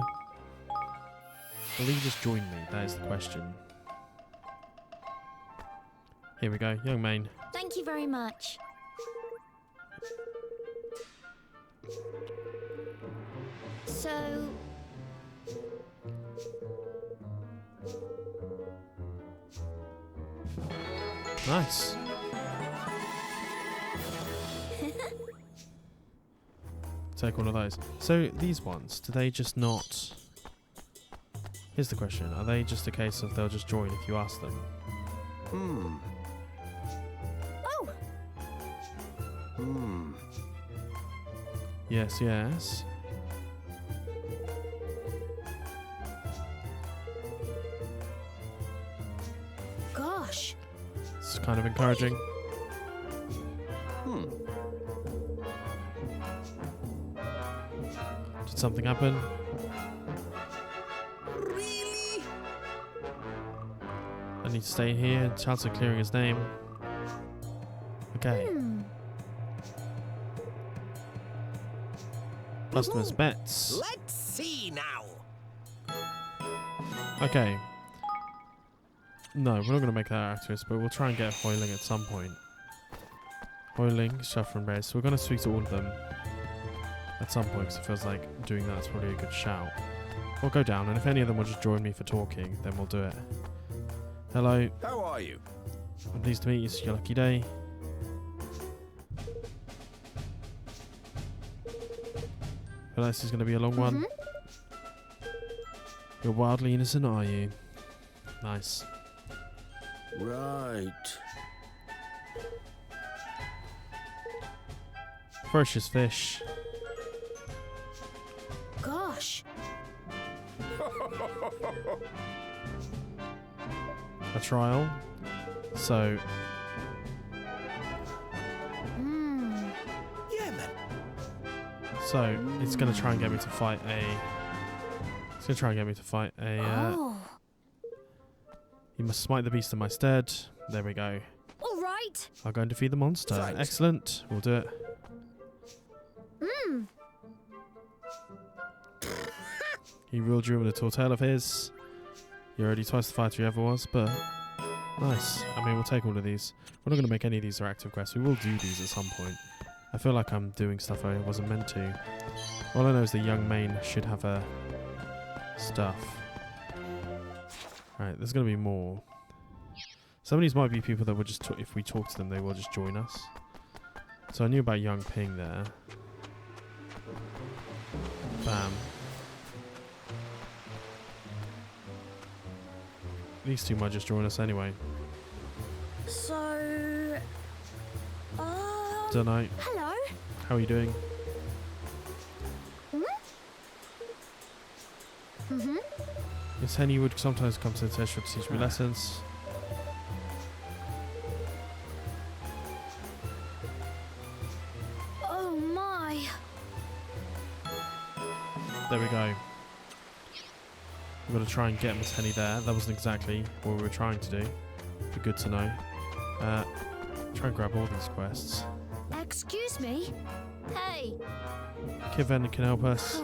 Will he just join me? That is the question. Here we go. Young main. Thank you very much. So... Nice. Take all of those. So these ones, do they just not... Here's the question. Are they just a case of they'll just join if you ask them? Oh! Yes, yes. Gosh. It's kind of encouraging. Did something happen? Really? I need to stay here. Chance of clearing his name. Okay. Customers bets. Let's see now. Okay. No, we're not going to make that actress, but we'll try and get Hoiling at some point. Hoiling, Shuffle and Rez. So we're going to speak to all of them at some point, because it feels like doing that's probably a good shout. We'll go down, and if any of them will just join me for talking, then we'll do it. Hello. How are you? I'm pleased to meet you. It's your lucky day. Feel like this is going to be a long one. You're wildly innocent, are you? Nice. Right. Ferocious fish. Gosh. A trial. So... Yeah, man. So, it's going to try and get me to fight a... It's going to try and get me to fight a... Oh. You must smite the beast in my stead. There we go. All right. I'll go and defeat the monster. Thanks. Excellent. We'll do it. He ruled you with a tall tale of his. You're already twice the fighter you ever was, but nice. I mean, we'll take all of these. We're not going to make any of these are active quests. We will do these at some point. I feel like I'm doing stuff I wasn't meant to. All I know is the young main should have a stuff. Alright, there's going to be more. Some of these might be people that would just, if we talk to them, they will just join us. So I knew about young Ping there. Bam. These two might just join us anyway. So... Don't know. Hello? How are you doing? Mm-hmm. Miss Henny would sometimes come to the test to teach me lessons. Oh my. There we go. We've got to try and get Miss Henny there. That wasn't exactly what we were trying to do. But good to know. Try and grab all these quests. Excuse me? Hey. Kevin can help us.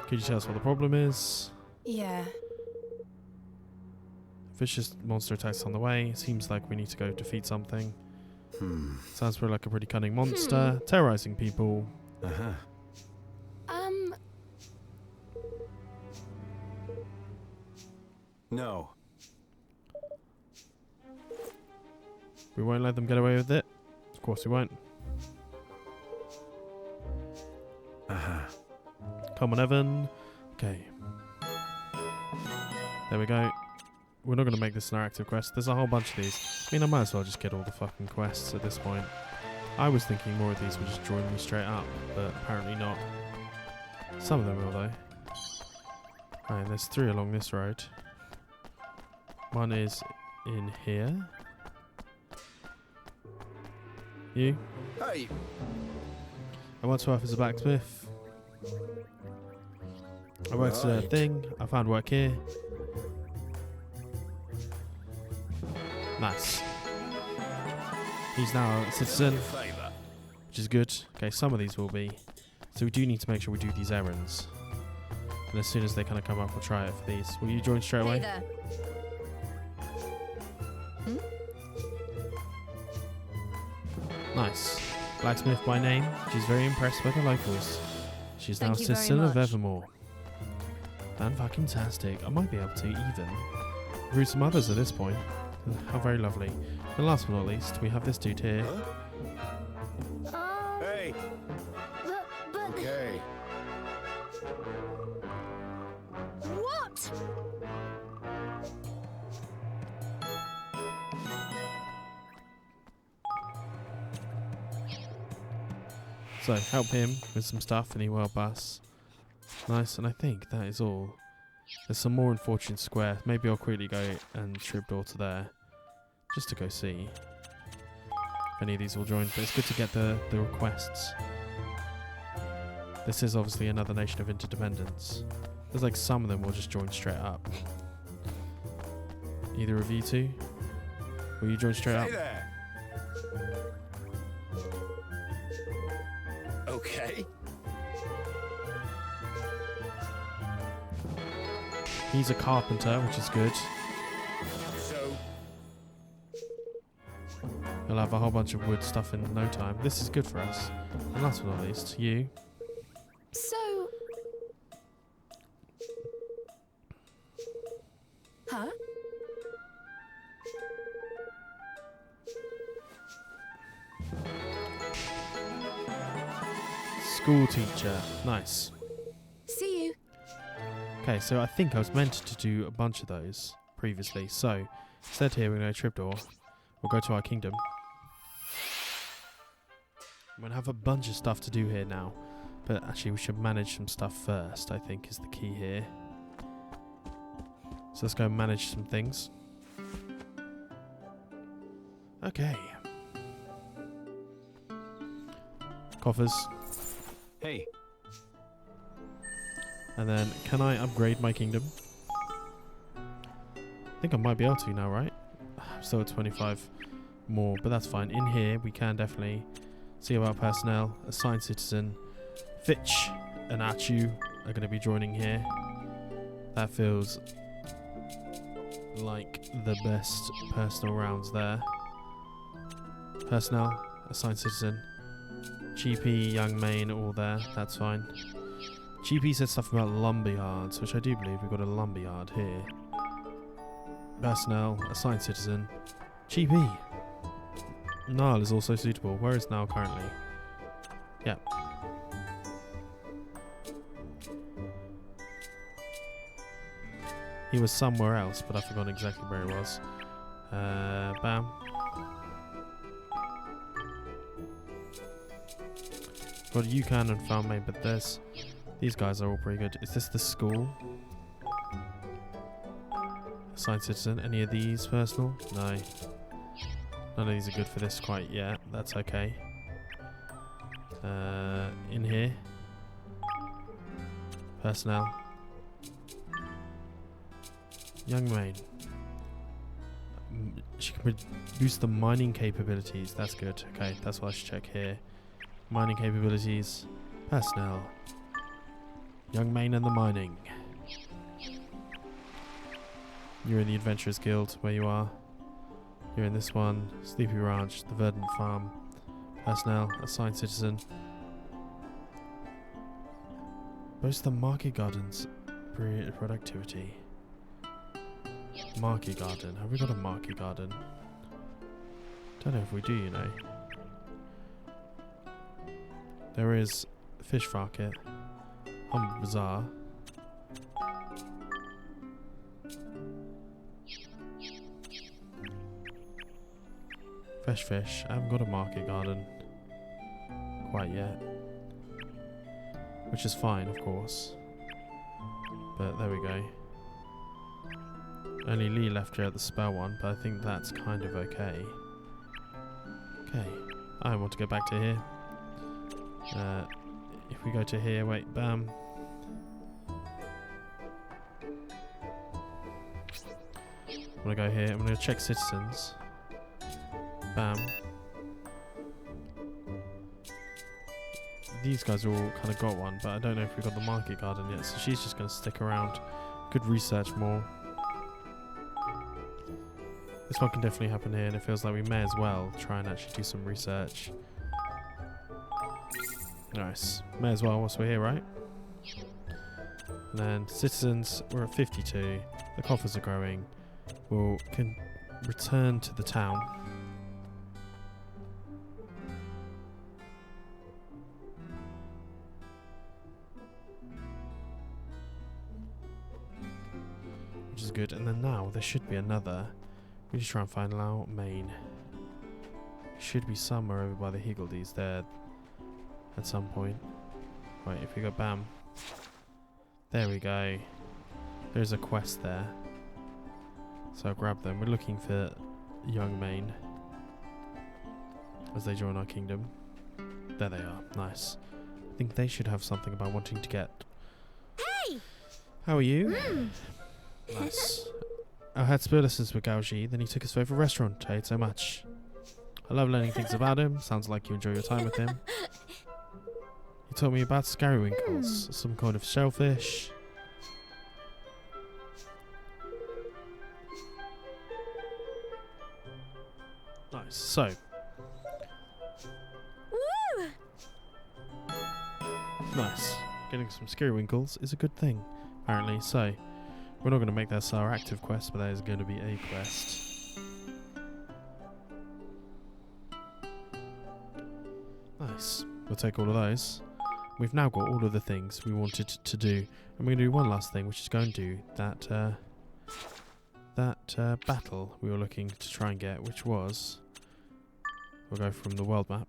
Could you tell us what the problem is? Yeah. Vicious monster attacks on the way. Seems like we need to go defeat something. Sounds pretty like a pretty cunning monster. Terrorizing people. No. We won't let them get away with it. Of course we won't. Come on, Evan. Okay. There we go. We're not going to make this an active quest. There's a whole bunch of these. I mean, I might as well just get all the fucking quests at this point. I was thinking more of these would just join me straight up, but apparently not. Some of them will, though. Alright, there's 3 along this road. One is in here. You? Hey. I want to work as a blacksmith. I worked as a thing. I found work here. Nice. He's now a citizen, which is good. Okay, some of these will be. So we do need to make sure we do these errands. And as soon as they kind of come up, we'll try it for these. Will you join straight away? Hey there. Nice. Blacksmith by name. She's very impressed by the locals. She's now Thank you very citizen of much. Evermore. Fan-fucking-tastic. I might be able to even recruit some others at this point. How very lovely. And last but not least, we have this dude here. Hey. But... Okay. What? So, help him with some stuff in the world bus. Nice, and I think that is all. There's some more in Fortune Square. Maybe I'll quickly go and trip door to there. Just to go see if any of these will join. But it's good to get the requests. This is obviously another nation of interdependence. There's like some of them will just join straight up. Either of you two? Will you join straight up? Hey there. Okay. He's a carpenter, which is good. So, He'll have a whole bunch of wood stuff in no time. This is good for us. And last but not least, you. So... Huh? School teacher. Nice. See you. Okay, so I think I was meant to do a bunch of those previously. So, instead here we're going to tripdoor. We'll go to our kingdom. I'm going to have a bunch of stuff to do here now. But actually we should manage some stuff first, I think is the key here. So let's go and manage some things. Okay. Coffers. Hey. And then, can I upgrade my kingdom? I think I might be able to now, right? I'm still at 25 more, but that's fine. In here, we can definitely see about personnel, assign citizen, Fitch and Achu are going to be joining here. That feels like the best personal rounds there. Personnel, assigned citizen. GP, young main, all there. That's fine. GP said stuff about lumberyards, which I do believe we've got a lumberyard here. Personnel, assigned citizen. GP. Niall is also suitable. Where is Niall currently? Yeah. He was somewhere else, but I've forgotten exactly where he was. Bam. Got Yukon and Found Main, but these guys are all pretty good. Is this the school? Assigned citizen. Any of these personal? No. None of these are good for this quite yet. That's okay. In here. Personnel. Young main. She can boost the mining capabilities. That's good. Okay, that's what I should check here. Mining capabilities. Personnel. Young main and the mining. You're in the Adventurers Guild, where you are. You're in this one. Sleepy Ranch, the Verdant Farm. Personnel, assigned citizen. Boast the Market Gardens productivity. Market Garden. Have we got a Market Garden? Don't know if we do, you know. There is Fish Market. Humble Bazaar. Fresh Fish. I haven't got a Market Garden quite yet. Which is fine, of course. But there we go. Only Lee left here at the spell one, but I think that's kind of okay. Okay. I want to go back to here. If we go to here, wait, bam. I'm gonna go here, I'm gonna check citizens. Bam. These guys are all kind of got one, but I don't know if we've got the Market Garden yet, so she's just gonna stick around. Could research more. This one can definitely happen here, and it feels like we may as well try and actually do some research. Nice. May as well whilst we're here, right? And then citizens, we're at 52. The coffers are growing. We can return to the town. Which is good. And then now there should be another. We just try and find out main. Should be somewhere over by the Higgledies there at some point. Right, if we go bam. There we go. There's a quest there. So I'll grab them. We're looking for young main as they join our kingdom. There they are. Nice. I think they should have something about wanting to get. Hey! How are you? Nice. I had spur lessons with Gaoji, then he took us to a restaurant. I ate so much. I love learning things about him. Sounds like you enjoy your time with him. He told me about scarrywinkles, some kind of shellfish. Nice. So. Woo! Nice. Getting some scarrywinkles is a good thing, apparently. So. We're not going to make that our active quest, but that is going to be a quest. Nice. We'll take all of those. We've now got all of the things we wanted to do. And we're going to do one last thing, which is going to do that battle we were looking to try and get, which was... We'll go from the world map.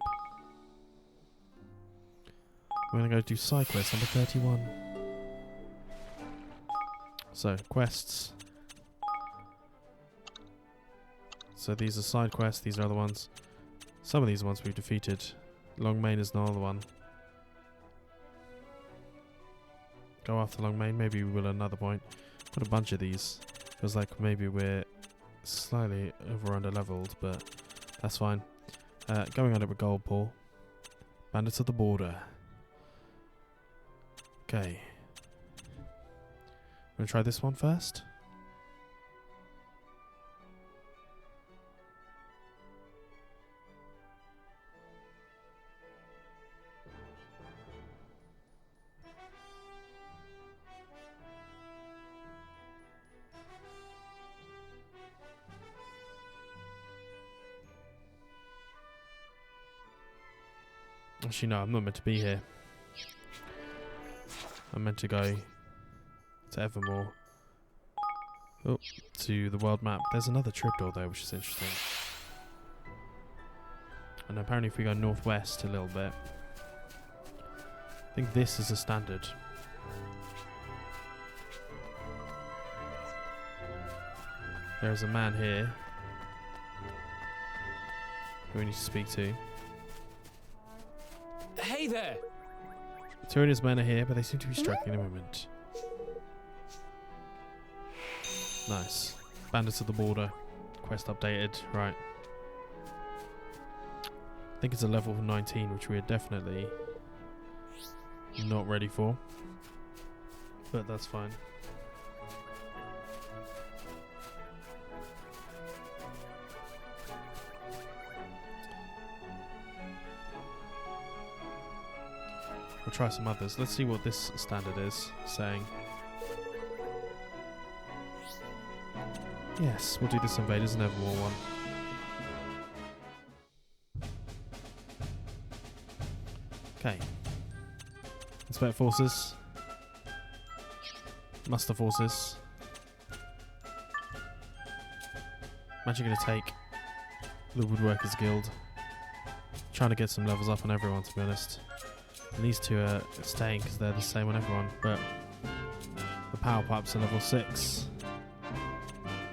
We're going to go do side quest number 31. So, quests. So these are side quests, these are other ones. Some of these ones we've defeated. Longmane is another one. Go after Longmane, maybe we will at another point. Got a bunch of these. Feels like maybe we're slightly over under leveled, but that's fine. Going on it with Gold Paw. Bandits of the Border. Okay. I'm gonna try this one first. Actually, no, I'm not meant to be here. I'm meant to go to Evermore. Oh, to the world map. There's another trapdoor there, which is interesting. And apparently if we go northwest a little bit, I think this is a standard. There's a man here who we need to speak to. Hey there! Two of his men are here, but they seem to be striking in a moment. Nice. Bandits of the border. Quest updated. Right. I think it's a level 19, which we are definitely not ready for. But that's fine. We'll try some others. Let's see what this standard is saying. Yes, we'll do this Invaders and Evermore one. Okay. Inspect forces. Muster forces. I'm actually going to take the Woodworkers Guild. Trying to get some levels up on everyone, to be honest. And these two are staying because they're the same on everyone, but the power pipes are level 6.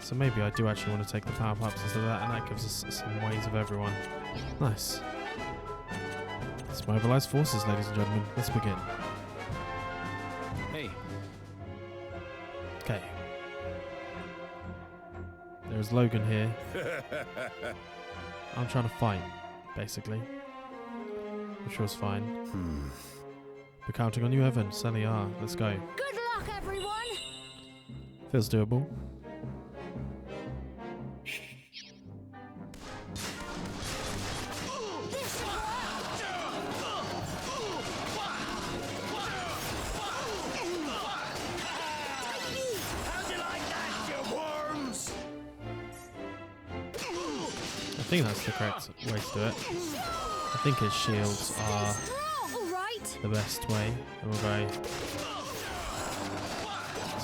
So maybe I do actually want to take the power pipes instead of that, and that gives us some ways of everyone. Nice. Let's mobilize forces, ladies and gentlemen. Let's begin. Hey. Okay. There's Logan here. I'm trying to fight, basically. Which was fine. We're counting on you, Evan. Certainly are. Let's go. Good luck, everyone! Feels doable. How'd you like that, you worms? I think that's the correct way to do it. I think his shields are the best way. And we'll go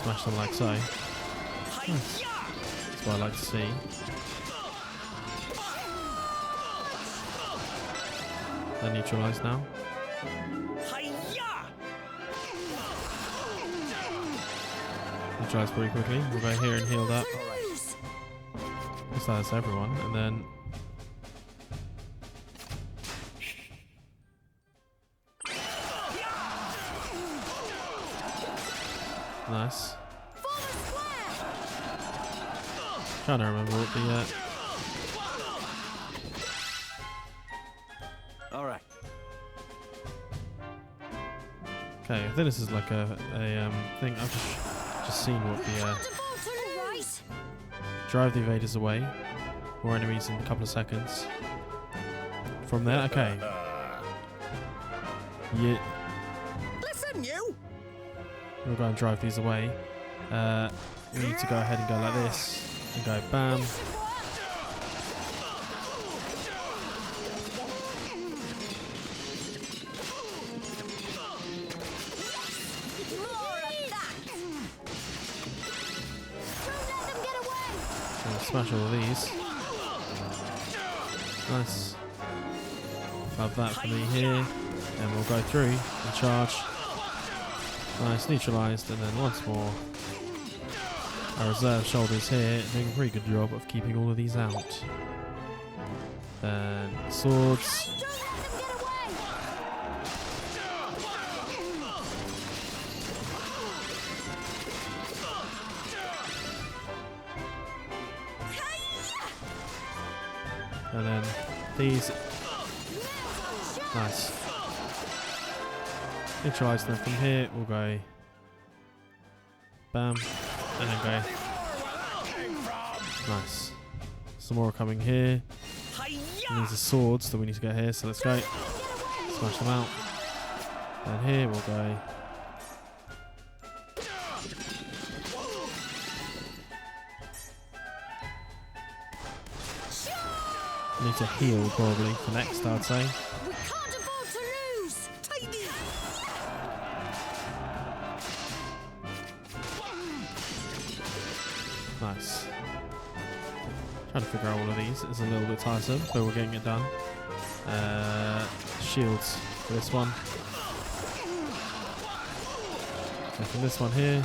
smash them like so. Nice. That's what I like to see. They're neutralized now. Neutralized pretty quickly. We'll go here and heal that. Looks like that's everyone. And then nice. Trying to remember what the All right. okay, I think this is like a thing. I've just seen what the drive the invaders away. More enemies in a couple of seconds. From there, okay. Yeah. Listen, you! We'll go and drive these away. We need to go ahead and go like this. And go bam. And smash all of these. Nice. Love that for me here. And we'll go through and charge. Nice, neutralized, and then once more. Our reserve shoulders here doing a pretty good job of keeping all of these out. Then swords. And then these. Nice. Neutralise them from here. We'll go bam, and then go. Nice. Some more are coming here. And these are swords that we need to get here, so let's go. Smash them out. And here we'll go. Need to heal probably for next, I'd say. We can't afford to lose! Tidy! Nice. Trying to figure out all of these is a little bit tiresome, but we're getting it done. Shields for this one. So from this one here.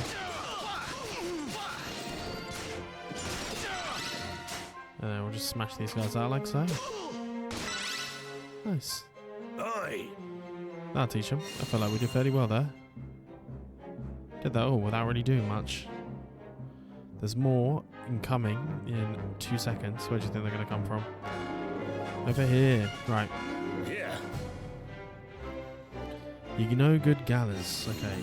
And then we'll just smash these guys out like so. Nice. Oi! That'll teach them. I feel like we did fairly well there. Did that all without really doing much. There's more incoming in 2 seconds. Where do you think they're going to come from? Over here. Right. Yeah. You know good galas. Okay.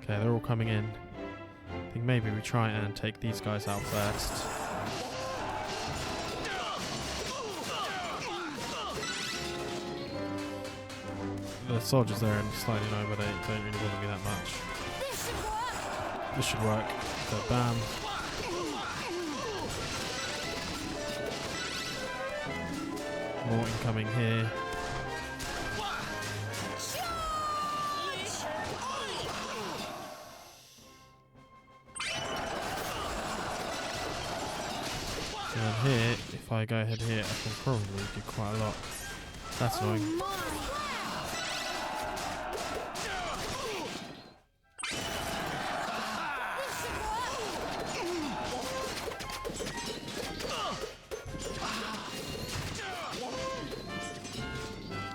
Okay, they're all coming in. I think maybe we try and take these guys out first. The soldiers there and slightly low, but they don't really bother me that much. This should work. So bam. More incoming here. And here, if I go ahead here, I can probably do quite a lot. That's annoying.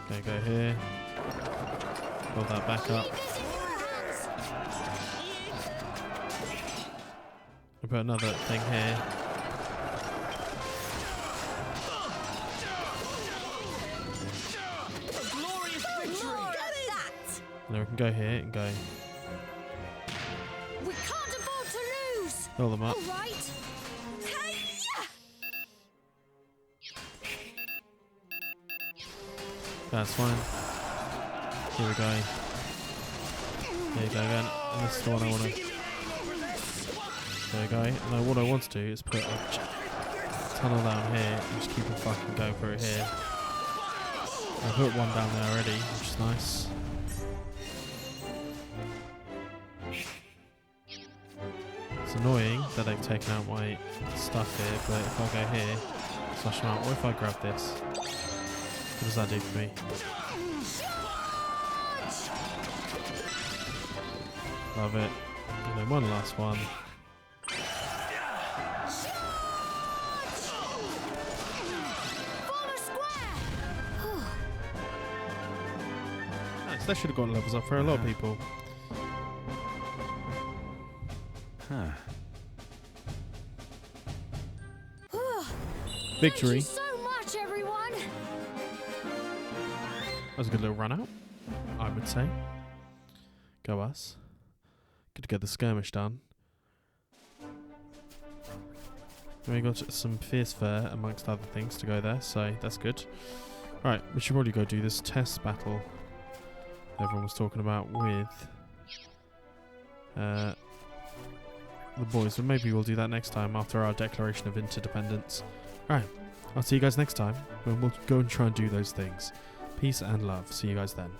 Okay, go here. Build that back up. We'll put another thing here. And then we can go here and go. We can't afford to lose! Fill them up. All right. That's fine. Here we go. There you go again. And this is the one I want to. There we go. And what I want to do is put a tunnel down here and just keep on fucking going through it here. I put one down there already, which is nice. It's annoying that they've taken out my stuff here, but if I go here, slash them out, what if I grab this? What does that do for me? Love it. And then one last one. Nice, they should have gotten levels up for a lot of people. Huh. Victory. Thank you so much, everyone. That was a good little run out, I would say. Go us. Good to get the skirmish done. And we got some fierce fare amongst other things to go there, so that's good. Right, we should probably go do this test battle everyone was talking about with the boys, but maybe we'll do that next time after our declaration of interdependence. Right, I'll see you guys next time when we'll go and try and do those things. Peace and love. See you guys then.